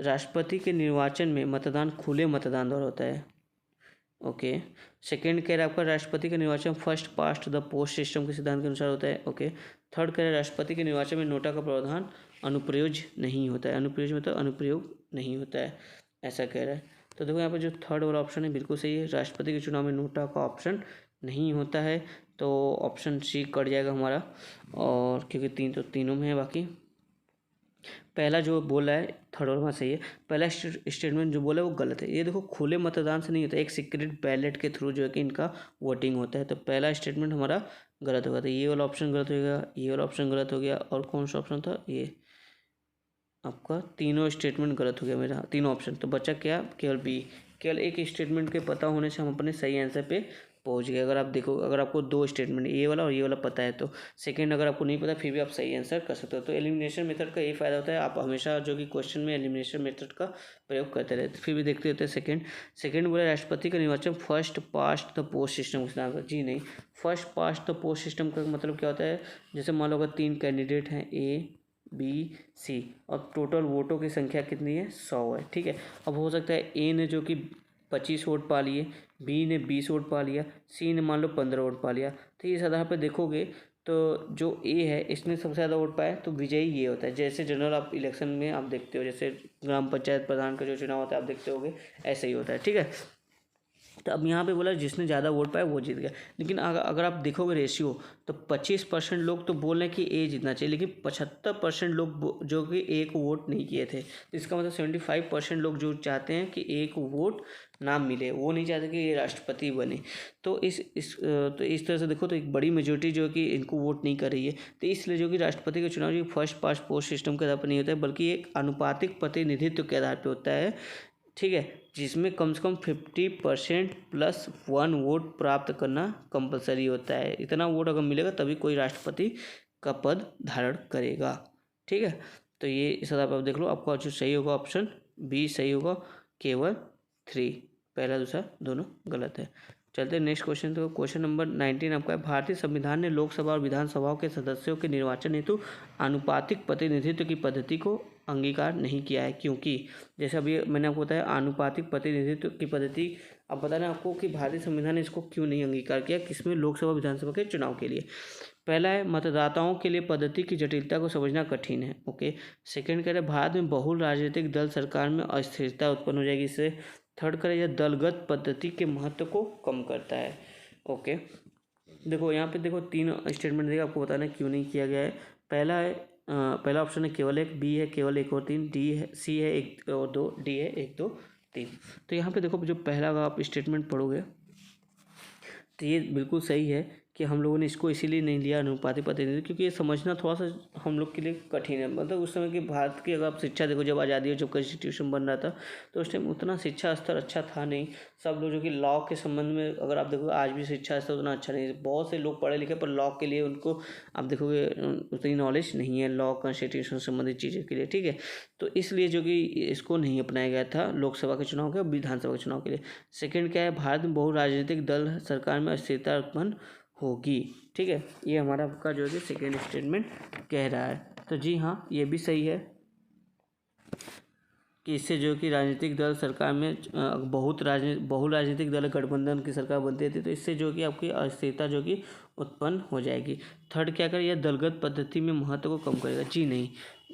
राष्ट्रपति के निर्वाचन में मतदान खुले मतदान द्वारा होता है। ओके, सेकेंड कह रहा है आपका राष्ट्रपति का निर्वाचन first past the post system के सिद्धांत के अनुसार होता है। ओके, थर्ड कह रहा है राष्ट्रपति के निर्वाचन में नोटा का प्रावधान अनुप्रयोज्य नहीं होता है। अनुप्रयोज्य मतलब अनुप्रयोग नहीं होता है, ऐसा कह रहा है। तो देखो यहाँ पर जो थर्ड वाला ऑप्शन है बिल्कुल सही है, राष्ट्रपति के चुनाव में नोटा का ऑप्शन नहीं होता है। तो ऑप्शन सी कट जाएगा हमारा, और क्योंकि तीनों में है। बाकी पहला जो बोला है थर्ड वाला सही है, पहला स्टेटमेंट जो बोला है वो गलत है। ये देखो खुले मतदान से नहीं होता, एक सीक्रेट बैलेट के थ्रू जो है कि इनका वोटिंग होता है। तो पहला स्टेटमेंट हमारा गलत होगा, तो ये वाला ऑप्शन गलत हो गया, ये वाला ऑप्शन गलत हो गया, और कौन सा ऑप्शन था ये आपका, तीनों स्टेटमेंट गलत हो गया मेरा, तीनों ऑप्शन। तो बचा क्या, केवल बी। केवल एक स्टेटमेंट के पता होने से हम अपने सही आंसर पे पहुंच गए। अगर आप देखो, अगर आपको दो स्टेटमेंट ये वाला और ये वाला पता है तो सेकंड अगर आपको नहीं पता फिर भी आप सही आंसर कर सकते हो। तो एलिमिनेशन मेथड का यही फ़ायदा होता है, आप हमेशा जो कि क्वेश्चन में एलिमिनेशन मेथड का प्रयोग करते रहते। फिर भी देखते रहते हैं सेकंड बोला राष्ट्रपति का निर्वाचन first past the post system से होगा। जी नहीं, first past the post system का मतलब क्या होता है, जैसे मान लो अगर 3 कैंडिडेट हैं A B C और टोटल वोटों की संख्या कितनी है, 100 है, ठीक है। अब हो सकता है A ने जो कि 25 वोट पा लिए, B ने 20 वोट पा लिया, C ने मान लो 15 वोट पा लिया। तो इस आधार पर देखोगे तो जो A है इसने सबसे ज़्यादा वोट पाए तो विजयी ये होता है। जैसे जनरल आप इलेक्शन में आप देखते हो, जैसे ग्राम पंचायत प्रधान का जो चुनाव होता है आप देखते होगे, ऐसे ही होता है, ठीक है। तो अब यहाँ पे बोला जिसने ज़्यादा वोट पाया वो जीत गया। लेकिन अगर आप देखोगे रेशियो तो 25% लोग तो बोल रहे हैं कि ए जीतना चाहिए, लेकिन 75% लोग जो कि ए को वोट नहीं किए थे। तो इसका मतलब 75% लोग जो चाहते हैं कि ए को वोट ना मिले, वो नहीं चाहते कि ये राष्ट्रपति बने। तो इस तरह से देखो तो एक बड़ी मेजोरिटी जो कि इनको वोट नहीं कर रही है। तो इसलिए जो कि राष्ट्रपति का चुनाव जो फर्स्ट पास्ट पोस्ट सिस्टम के आधार पर नहीं होता है, बल्कि एक आनुपातिक प्रतिनिधित्व के आधार पर होता है, ठीक है, जिसमें कम से कम 50% प्लस 1 वोट प्राप्त करना कंपलसरी होता है। इतना वोट अगर मिलेगा तभी कोई राष्ट्रपति का पद धारण करेगा, ठीक है। तो ये इस आधार पर आप देख लो, आपका जो सही होगा ऑप्शन बी सही होगा, केवल 3, पहला दूसरा दोनों गलत है। चलते हैं नेक्स्ट क्वेश्चन। तो क्वेश्चन नंबर 19 आपका है, भारतीय संविधान ने लोकसभा और विधानसभाओं के सदस्यों के निर्वाचन हेतु आनुपातिक प्रतिनिधित्व की पद्धति को अंगीकार नहीं किया है, क्योंकि जैसे अभी मैंने आपको बताया आनुपातिक प्रतिनिधित्व की पद्धति, अब बताना आपको कि भारतीय संविधान ने इसको क्यों नहीं अंगीकार किया, किसमें, लोकसभा विधानसभा के चुनाव के लिए। पहला है मतदाताओं के लिए पद्धति की जटिलता को समझना कठिन है, ओके। सेकंड कह रहे भारत में बहुल राजनीतिक दल सरकार में अस्थिरता उत्पन्न हो जाएगी इससे। थर्ड करें यह दलगत पद्धति के महत्व को कम करता है, ओके। देखो यहाँ पे देखो 3 स्टेटमेंट देगा, आपको बताना क्यों नहीं किया गया है। पहला ऑप्शन है केवल 1, बी है केवल 1 और 3, डी है, सी है 1 और 2, डी है 1 2 3। तो यहाँ पे देखो जो पहला का आप स्टेटमेंट पढ़ोगे तो ये बिल्कुल सही है कि हम लोगों ने इसको इसीलिए नहीं लिया अनुपातिक प्रतिनिधित्व, क्योंकि ये समझना थोड़ा सा हम लोग के लिए कठिन है। मतलब उस समय की भारत की अगर आप शिक्षा देखो, जब आज़ादी और जब कॉन्स्टिट्यूशन बन रहा था तो उस टाइम उतना शिक्षा स्तर अच्छा था नहीं। सब लोग जो कि लॉ के संबंध में अगर आप देखोगे आज भी शिक्षा स्तर उतना अच्छा नहीं है। बहुत से लोग पढ़े लिखे पर लॉ के लिए उनको आप देखोगे उतनी नॉलेज नहीं है लॉ कॉन्स्टिट्यूशन संबंधित चीज़ों के लिए, ठीक है। तो इसलिए जो कि इसको नहीं अपनाया गया था लोकसभा के चुनाव के और विधानसभा के चुनाव के लिए। सेकेंड क्या है, भारत में बहु राजनीतिक दल सरकार में अस्थिरता उत्पन्न होगी, ठीक है। ये हमारा आपका जो है सेकेंड स्टेटमेंट कह रहा है। तो जी हाँ, ये भी सही है कि इससे जो कि राजनीतिक दल सरकार में बहु राजनीतिक दल गठबंधन की सरकार बनती थी, तो इससे जो कि आपकी अस्थिरता जो कि उत्पन्न हो जाएगी। थर्ड क्या करें, यह दलगत पद्धति में महत्व को कम करेगा। जी नहीं,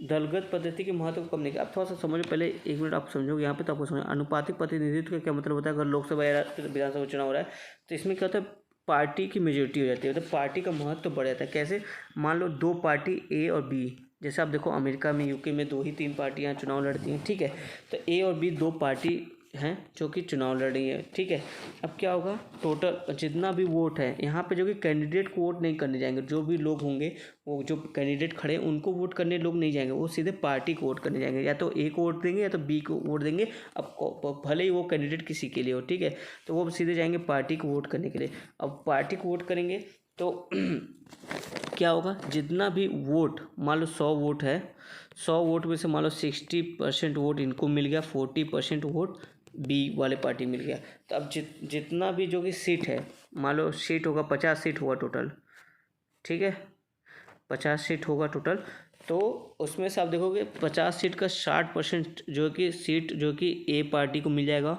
दलगत पद्धति के महत्व को कम नहीं। आप थोड़ा सा समझो, पहले 1 मिनट आप समझोगे यहाँ पे तो आपको समझ। अनुपातिक प्रतिनिधित्व का क्या मतलब होता है, अगर लोकसभा या विधानसभा चुनाव हो रहा है तो इसमें क्या होता है, पार्टी की मेजोरिटी हो जाती है, मतलब पार्टी का महत्व बढ़ जाता है। कैसे, मान लो 2 पार्टी ए और बी, जैसे आप देखो अमेरिका में यूके में 2 ही 3 पार्टियां चुनाव लड़ती हैं, ठीक है। तो ए और बी 2 पार्टी हैं जो कि चुनाव लड़ रही है, ठीक है। अब क्या होगा, टोटल जितना भी वोट है यहाँ पे जो कि कैंडिडेट को वोट नहीं करने जाएंगे, जो भी लोग होंगे वो जो कैंडिडेट खड़े हैं उनको वोट करने लोग नहीं जाएंगे, वो सीधे पार्टी को वोट करने जाएंगे। या तो ए को वोट देंगे या तो बी को वोट देंगे, अब भले ही वो कैंडिडेट किसी के लिए हो, ठीक है। तो वो सीधे जाएंगे पार्टी को वोट करने के लिए। अब पार्टी को वोट करेंगे तो क्या होगा, जितना भी वोट, मान लो 100 वोट है, 100 वोट में से मान लो 60% वोट इनको मिल गया, 40% वोट बी वाले पार्टी मिल गया। तो अब जितना भी जो कि सीट है, मान लो सीट होगा 50 सीट होगा टोटल, ठीक है, 50 सीट होगा टोटल। तो उसमें से आप देखोगे 50 सीट का 60% जो कि सीट जो कि ए पार्टी को मिल जाएगा,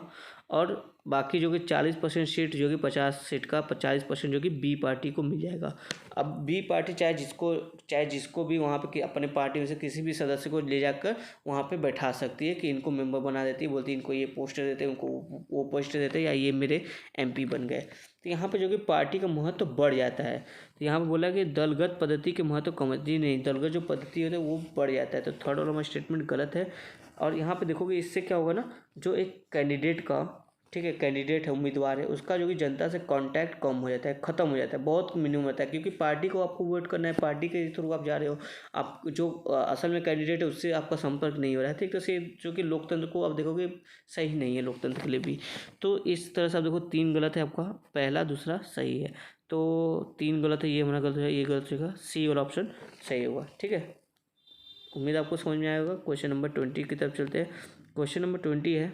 और बाकी जो कि 40% सीट जो कि 50 सीट का 40% जो कि बी पार्टी को मिल जाएगा। अब बी पार्टी चाहे जिसको भी वहाँ पे अपने पार्टी में से किसी भी सदस्य को ले जाकर वहाँ पे बैठा सकती है, कि इनको मेंबर बना देती है, बोलती है इनको ये पोस्टर देते हैं, उनको वो पोस्टर देते हैं, या ये मेरे एमपी बन गए। तो यहाँ पे जो कि पार्टी का महत्व बढ़ जाता है। तो यहाँ पे बोला कि दलगत पद्धति के महत्व कम है। जी नहीं, दलगत जो पद्धति होती है वो बढ़ जाता है। तो थर्ड वाला स्टेटमेंट गलत है। और यहाँ पे देखोगे इससे क्या होगा ना, जो एक कैंडिडेट का ठीक है, कैंडिडेट है, उम्मीदवार है, उसका जो कि जनता से कांटेक्ट कम हो जाता है, ख़त्म हो जाता है, बहुत मिनिमम होता है, क्योंकि पार्टी को आपको वोट करना है, पार्टी के थ्रू आप जा रहे हो, आप जो असल में कैंडिडेट है उससे आपका संपर्क नहीं हो रहा है। ठीक, तो से जो कि लोकतंत्र को आप देखोगे सही नहीं है, लोकतंत्र के लिए भी। तो इस तरह से आप देखो 3 गलत है आपका, पहला दूसरा सही है, तो 3 गलत है, ये हमारा गलत है, ये गलत होगा, सी वाला ऑप्शन सही होगा। ठीक है, उम्मीद आपको समझ में आएगा। क्वेश्चन नंबर 20 की तरफ चलते हैं। क्वेश्चन नंबर 20 है,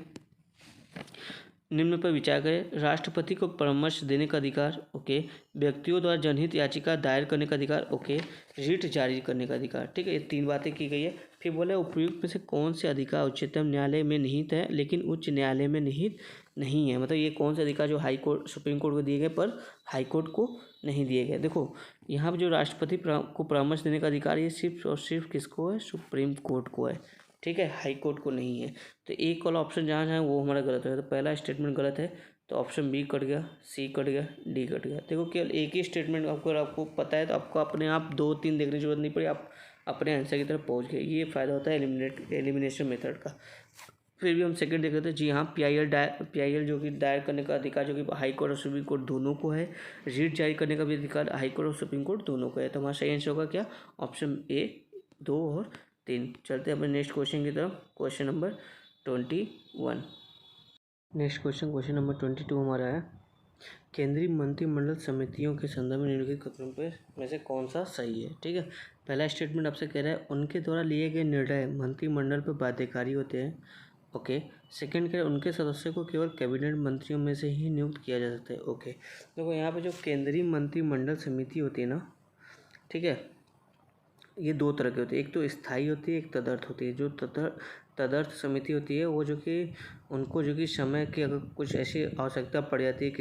निम्न पर विचार करें। राष्ट्रपति को परामर्श देने का अधिकार, ओके। व्यक्तियों द्वारा जनहित याचिका दायर करने का अधिकार, ओके। रिट जारी करने का अधिकार, ठीक है, ये 3 बातें की गई है। फिर बोला उपयुक्त में से कौन से अधिकार उच्चतम न्यायालय में निहित है लेकिन उच्च न्यायालय में निहित नहीं है, मतलब ये कौन से अधिकार जो हाई कोर्ट सुप्रीम कोर्ट को दिए गए पर हाई कोर्ट को नहीं दिए गए। देखो यहाँ पर जो राष्ट्रपति को परामर्श देने का अधिकार ये सिर्फ और सिर्फ किसको है, सुप्रीम कोर्ट को है। ठीक है, हाई कोर्ट को नहीं है। तो एक वाला ऑप्शन जहाँ है वो हमारा गलत है, तो पहला स्टेटमेंट गलत है, तो ऑप्शन बी कट गया, सी कट गया, डी कट गया। देखो केवल एक ही स्टेटमेंट आपको पता है तो आपको अपने आप 2-3 देखने की जरूरत नहीं पड़ी, आप अपने आंसर की तरफ पहुंच गए। ये फ़ायदा होता है एलिमिनेशन मेथड का। फिर भी हम सेकंड देख रहे थे जी हाँ, पीआईएल जो कि दायर करने का अधिकार जो कि हाई कोर्ट और सुप्रीम कोर्ट दोनों को है। रिट जारी करने का भी अधिकार हाई कोर्ट और सुप्रीम कोर्ट दोनों को है। तो हमारा सही आंसर होगा क्या, ऑप्शन ए 2 और 3। चलते हैं अपने नेक्स्ट क्वेश्चन की तरफ। Question number 21। Next question number 22 हमारा है, केंद्रीय मंत्रिमंडल समितियों के संदर्भ में निम्नलिखित कथनों में से कौन सा सही है। ठीक है, पहला स्टेटमेंट आपसे कह रहा है उनके द्वारा लिए गए निर्णय मंत्रिमंडल पर बाध्यकारी होते हैं, ओके। सेकंड कह रहा है उनके सदस्यों को केवल कैबिनेट मंत्रियों में से ही नियुक्त किया जा सकता है, ओके। देखो यहाँ पे जो केंद्रीय मंत्रिमंडल समिति होती है ना, ठीक है, ये 2 तरह की होती है, एक तो स्थायी होती है, एक तदर्थ होती है। जो तदर्थ समिति होती है वो जो कि उनको जो कि समय की अगर कुछ ऐसी आवश्यकता पड़ जाती है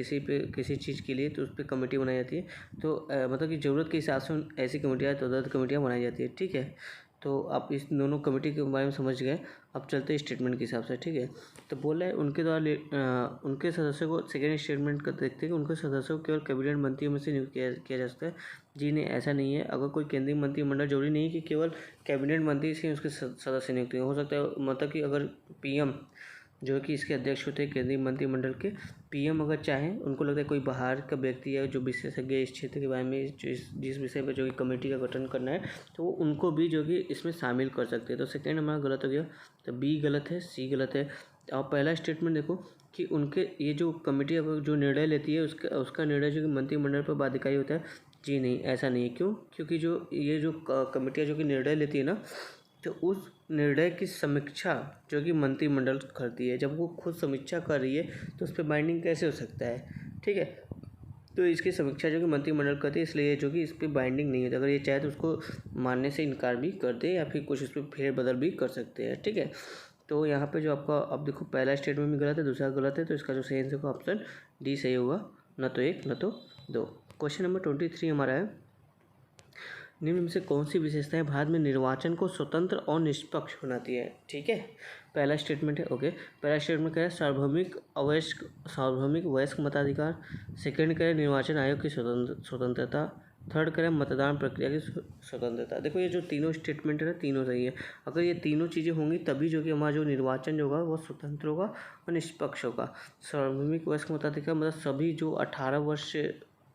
किसी चीज़ के लिए तो उस पर कमेटी बनाई जाती है। तो मतलब कि ज़रूरत के हिसाब से ऐसी कमेटियाँ तदर्थ कमेटियाँ बनाई जाती है। ठीक है, तो आप इस दोनों कमेटी के बारे में समझ गए। अब चलते हैं स्टेटमेंट के हिसाब से। ठीक है, तो बोल रहा है उनके द्वारा उनके सदस्यों को, सेकेंड स्टेटमेंट का देखते हैं कि उनके सदस्यों को केवल कैबिनेट मंत्रियों में से नियुक्त किया जा सकता है। जी नहीं, ऐसा नहीं है। अगर कोई केंद्रीय मंत्रिमंडल, जरूरी नहीं कि केवल कैबिनेट मंत्री से उसके सदस्य नियुक्त हो सकता है, मतलब कि अगर पीएम जो कि इसके अध्यक्ष होते हैं केंद्रीय मंत्रिमंडल के, पीएम अगर चाहें, उनको लगता है कोई बाहर का व्यक्ति है जो विशेषज्ञ इस क्षेत्र के बारे में जिस विषय पर जो कि कमेटी का गठन करना है, तो वो उनको भी जो कि इसमें शामिल कर सकते हैं। तो सेकेंड हमारा गलत हो गया, तो बी गलत है, सी गलत है। और पहला स्टेटमेंट देखो कि उनके ये जो कमेटी अगर जो निर्णय लेती है उसका निर्णय जो कि मंत्रिमंडल पर बाध्यकारी होता है। जी नहीं, ऐसा नहीं है। क्यों? क्योंकि ये जो कमेटियाँ जो कि निर्णय लेती है ना, तो उस निर्णय की समीक्षा जो कि मंत्रिमंडल करती है, जब वो खुद समीक्षा कर रही है तो उस पर बाइंडिंग कैसे हो सकता है। ठीक है, तो इसकी समीक्षा जो कि मंत्रिमंडल करती है, इसलिए जो कि इस पर बाइंडिंग नहीं होती। अगर ये चाहे तो उसको मानने से इनकार भी कर दे या फिर कुछ इस पर फेरबदल भी कर सकते हैं। ठीक है, तो यहाँ पे जो आपका, अब देखो पहला स्टेटमेंट भी गलत है, दूसरा गलत है, तो इसका जो सही आंसर होगा ऑप्शन डी सही होगा, न तो 1 न तो 2। क्वेश्चन नंबर 23 हमारा है, निम्न में से कौन सी विशेषताएं भारत में निर्वाचन को स्वतंत्र और निष्पक्ष बनाती है। ठीक है, पहला स्टेटमेंट है, ओके। पहला स्टेटमेंट क्या है, सार्वभौमिक वयस्क मताधिकार। सेकंड क्या है, निर्वाचन आयोग की स्वतंत्रता। थर्ड करें मतदान प्रक्रिया की स्वतंत्रता। देखो ये जो तीनों स्टेटमेंट है ना, तीनों सही है। अगर ये तीनों चीज़ें होंगी तभी जो कि हमारा जो निर्वाचन होगा वो स्वतंत्र होगा और निष्पक्ष होगा। सार्वभौमिक वयस्क मताधिकार मतलब सभी जो 18 वर्ष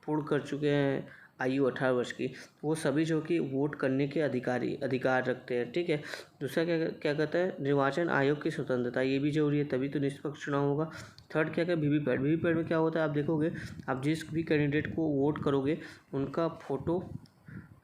पूर्ण कर चुके हैं, आयु 18 वर्ष की, वो सभी जो कि वोट करने के अधिकार रखते हैं। ठीक है, दूसरा क्या कहता है, निर्वाचन आयोग की स्वतंत्रता, ये भी जरूरी है, तभी तो निष्पक्ष चुनाव होगा। थर्ड क्या है, वीवीपैट में क्या होता है, आप देखोगे, आप जिस भी कैंडिडेट को वोट करोगे उनका फ़ोटो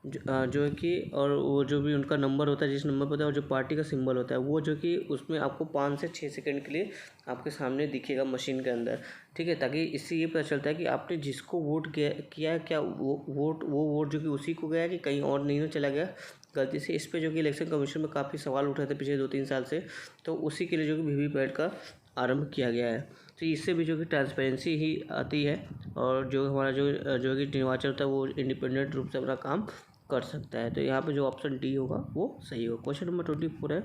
जो है कि, और वो जो भी उनका नंबर होता है, जिस नंबर पर होता है, और जो पार्टी का सिंबल होता है, वो जो कि उसमें आपको 5 से 6 सेकंड के लिए आपके सामने दिखेगा मशीन के अंदर। ठीक है, ताकि इससे ये पता चलता है कि आपने जिसको वोट किया है, क्या वो वोट जो कि उसी को गया है कि कहीं और नहीं चला गया गलती से। इस पर जो कि इलेक्शन कमीशन में काफ़ी सवाल उठे थे पिछले 2-3 साल से, तो उसी के लिए जो कि वीवीपैट का आरंभ किया गया है। तो इससे भी जो कि ट्रांसपेरेंसी ही आती है, और जो हमारा जो कि निर्वाचन होता है वो इंडिपेंडेंट रूप से अपना काम कर सकता है। तो यहाँ पे जो ऑप्शन डी होगा वो सही होगा। क्वेश्चन नंबर 24 है,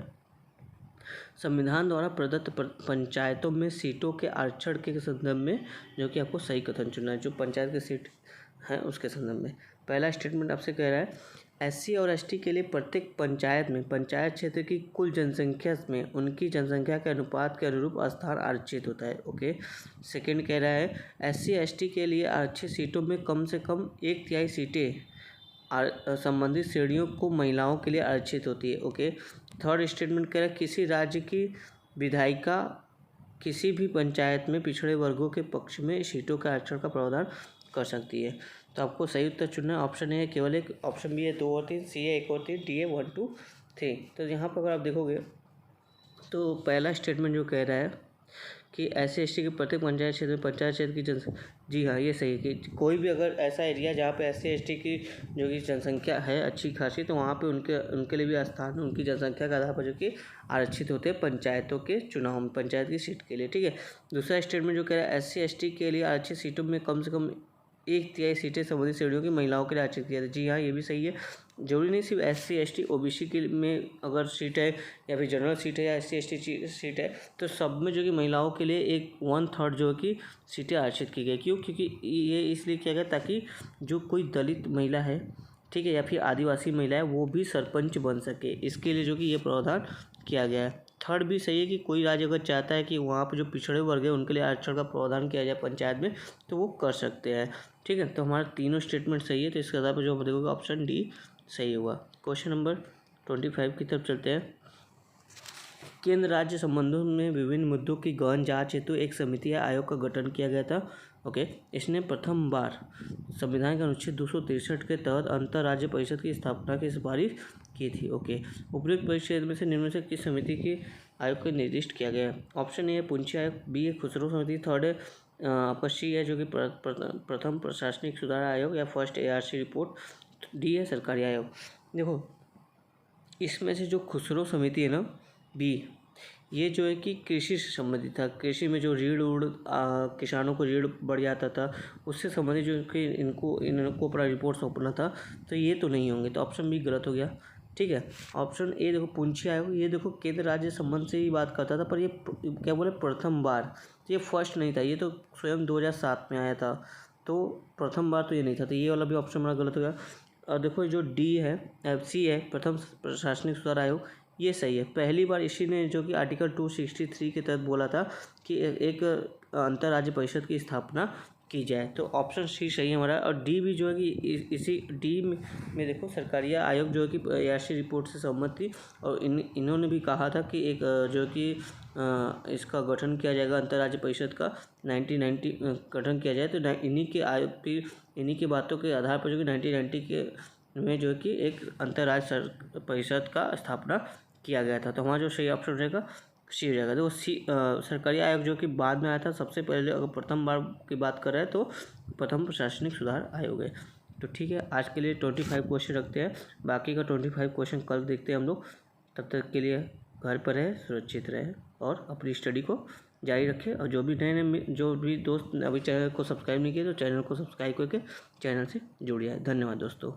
संविधान द्वारा प्रदत्त पंचायतों में सीटों के आरक्षण के संदर्भ में जो कि आपको सही कथन चुनना है, जो पंचायत की सीट है उसके संदर्भ में। पहला स्टेटमेंट आपसे कह रहा है, SC और ST के लिए प्रत्येक पंचायत में पंचायत क्षेत्र की कुल जनसंख्या में उनकी जनसंख्या के अनुपात के अनुरूप स्थान आरक्षित होता है। ओके, सेकंड कह रहा है SC ST के लिए आरक्षित सीटों में कम से कम 1/3 सीटें संबंधित श्रेणियों को महिलाओं के लिए आरक्षित होती है। ओके, थर्ड स्टेटमेंट कह रहा है किसी राज्य की विधायिका किसी भी पंचायत में पिछड़े वर्गों के पक्ष में सीटों के आरक्षण का प्रावधान कर सकती है। तो आपको सही उत्तर चुनना है। ऑप्शन ए है केवल एक, ऑप्शन बी है 2 और 3, सी है 1 और 3, डी है 1 2 3। तो यहाँ पर अगर आप देखोगे तो पहला स्टेटमेंट जो कह रहा है कि SC ST के प्रत्येक पंचायत क्षेत्र की जनसंख्या, जी हाँ ये सही है कि कोई भी अगर ऐसा एरिया जहाँ पे SC ST की जो कि जनसंख्या है अच्छी खासी, तो वहाँ पे उनके लिए भी स्थान उनकी जनसंख्या के आधार पर जो कि आरक्षित होते हैं पंचायतों के चुनाव में, पंचायत की सीट के लिए। ठीक है, दूसरा स्टेटमेंट जो कह रहा है SC ST के लिए आरक्षित सीटों में कम से कम 1/3 सीटें संबंधित श्रेणियों की महिलाओं के लिए आरक्षित किया था। जी हाँ ये भी सही है। जरूरी नहीं सिर्फ SC ST OBC के में अगर सीट है या फिर जनरल सीट है या SC ST सीट है तो सब में जो कि महिलाओं के लिए एक 1/3 जो है कि सीटें आरक्षित की गई। क्यों? क्योंकि ये इसलिए किया गया ताकि जो कोई दलित महिला है, ठीक है, या फिर आदिवासी महिला है वो भी सरपंच बन सके, इसके लिए जो कि ये प्रावधान किया गया है। थर्ड भी सही है कि कोई राज्य अगर चाहता है कि वहाँ पर जो पिछड़े वर्ग है उनके लिए आरक्षण का प्रावधान किया जाए पंचायत में तो वो कर सकते हैं। ठीक है, तो हमारा तीनों स्टेटमेंट सही है, तो इसके आधार पर जो हम देखोगे ऑप्शन डी सही हुआ। क्वेश्चन नंबर 25 की तरफ चलते हैं। केंद्र राज्य संबंधों में विभिन्न मुद्दों की गहन जांच हेतु एक समिति या आयोग का गठन किया गया था। ओके, इसने प्रथम बार संविधान के अनुच्छेद 263 के तहत अंतर राज्य परिषद की स्थापना की सिफारिश की थी। ओके, उपयुक्त परिषद में से निम्न में से किस समिति के आयोग को निर्दिष्ट किया गया है? ऑप्शन ए है पूंछी आयोग, बी है खुसरो समिति, थर्ड है आपका सी है जो कि प्रथम प्रशासनिक सुधार आयोग या फर्स्ट ARC रिपोर्ट, डी है सरकारी आयोग। देखो इसमें से जो खुसरो समिति है ना बी, ये जो है कि कृषि से संबंधित था। कृषि में जो ऋण किसानों को ऋण बढ़ जाता था उससे संबंधित जो कि इनको अपना रिपोर्ट सौंपना था, तो ये तो नहीं होंगे, तो ऑप्शन बी गलत हो गया। ठीक है, ऑप्शन ए देखो पूंछी आयोग, ये देखो केंद्र राज्य संबंध से ही बात करता था, पर ये क्या बोले प्रथम बार, तो ये फर्स्ट नहीं था, ये तो स्वयं 2007 में आया था, तो प्रथम बार तो ये नहीं था, तो ये वाला भी ऑप्शन हमारा गलत हो गया। और देखो जो डी है सी है प्रथम प्रशासनिक सुधार आयोग, ये सही है। पहली बार इसी ने जो कि आर्टिकल 263 के तहत बोला था कि एक अंतर्राज्य परिषद की स्थापना की जाए, तो ऑप्शन सी सही है हमारा। और डी भी जो है कि इसी डी में देखो सरकारी आयोग जो है कि ARC रिपोर्ट से सहमत थी और इन्होंने भी कहा था कि एक जो कि इसका गठन किया जाएगा अंतर्राज्य परिषद का 1990 गठन किया जाए, तो इन्हीं के आयोग की इन्हीं की बातों के आधार पर जो कि 1990 के में जो है कि एक अंतर्राज्य परिषद का स्थापना किया गया था। तो हमारा जो सही ऑप्शन रहेगा सी हो जाएगा। तो सी सरकारी आयोग जो कि बाद में आया था, सबसे पहले अगर प्रथम बार की बात कर रहे हैं तो प्रथम प्रशासनिक सुधार आयोग है। तो ठीक है, आज के लिए 25 क्वेश्चन रखते हैं, बाकी का 25 क्वेश्चन कल देखते हैं हम लोग। तब तक के लिए घर पर रहे, सुरक्षित रहे और अपनी स्टडी को जारी रखें। और जो भी दोस्त अभी चैनल को सब्सक्राइब नहीं किए तो चैनल को सब्सक्राइब करके चैनल से जुड़िए। धन्यवाद दोस्तों।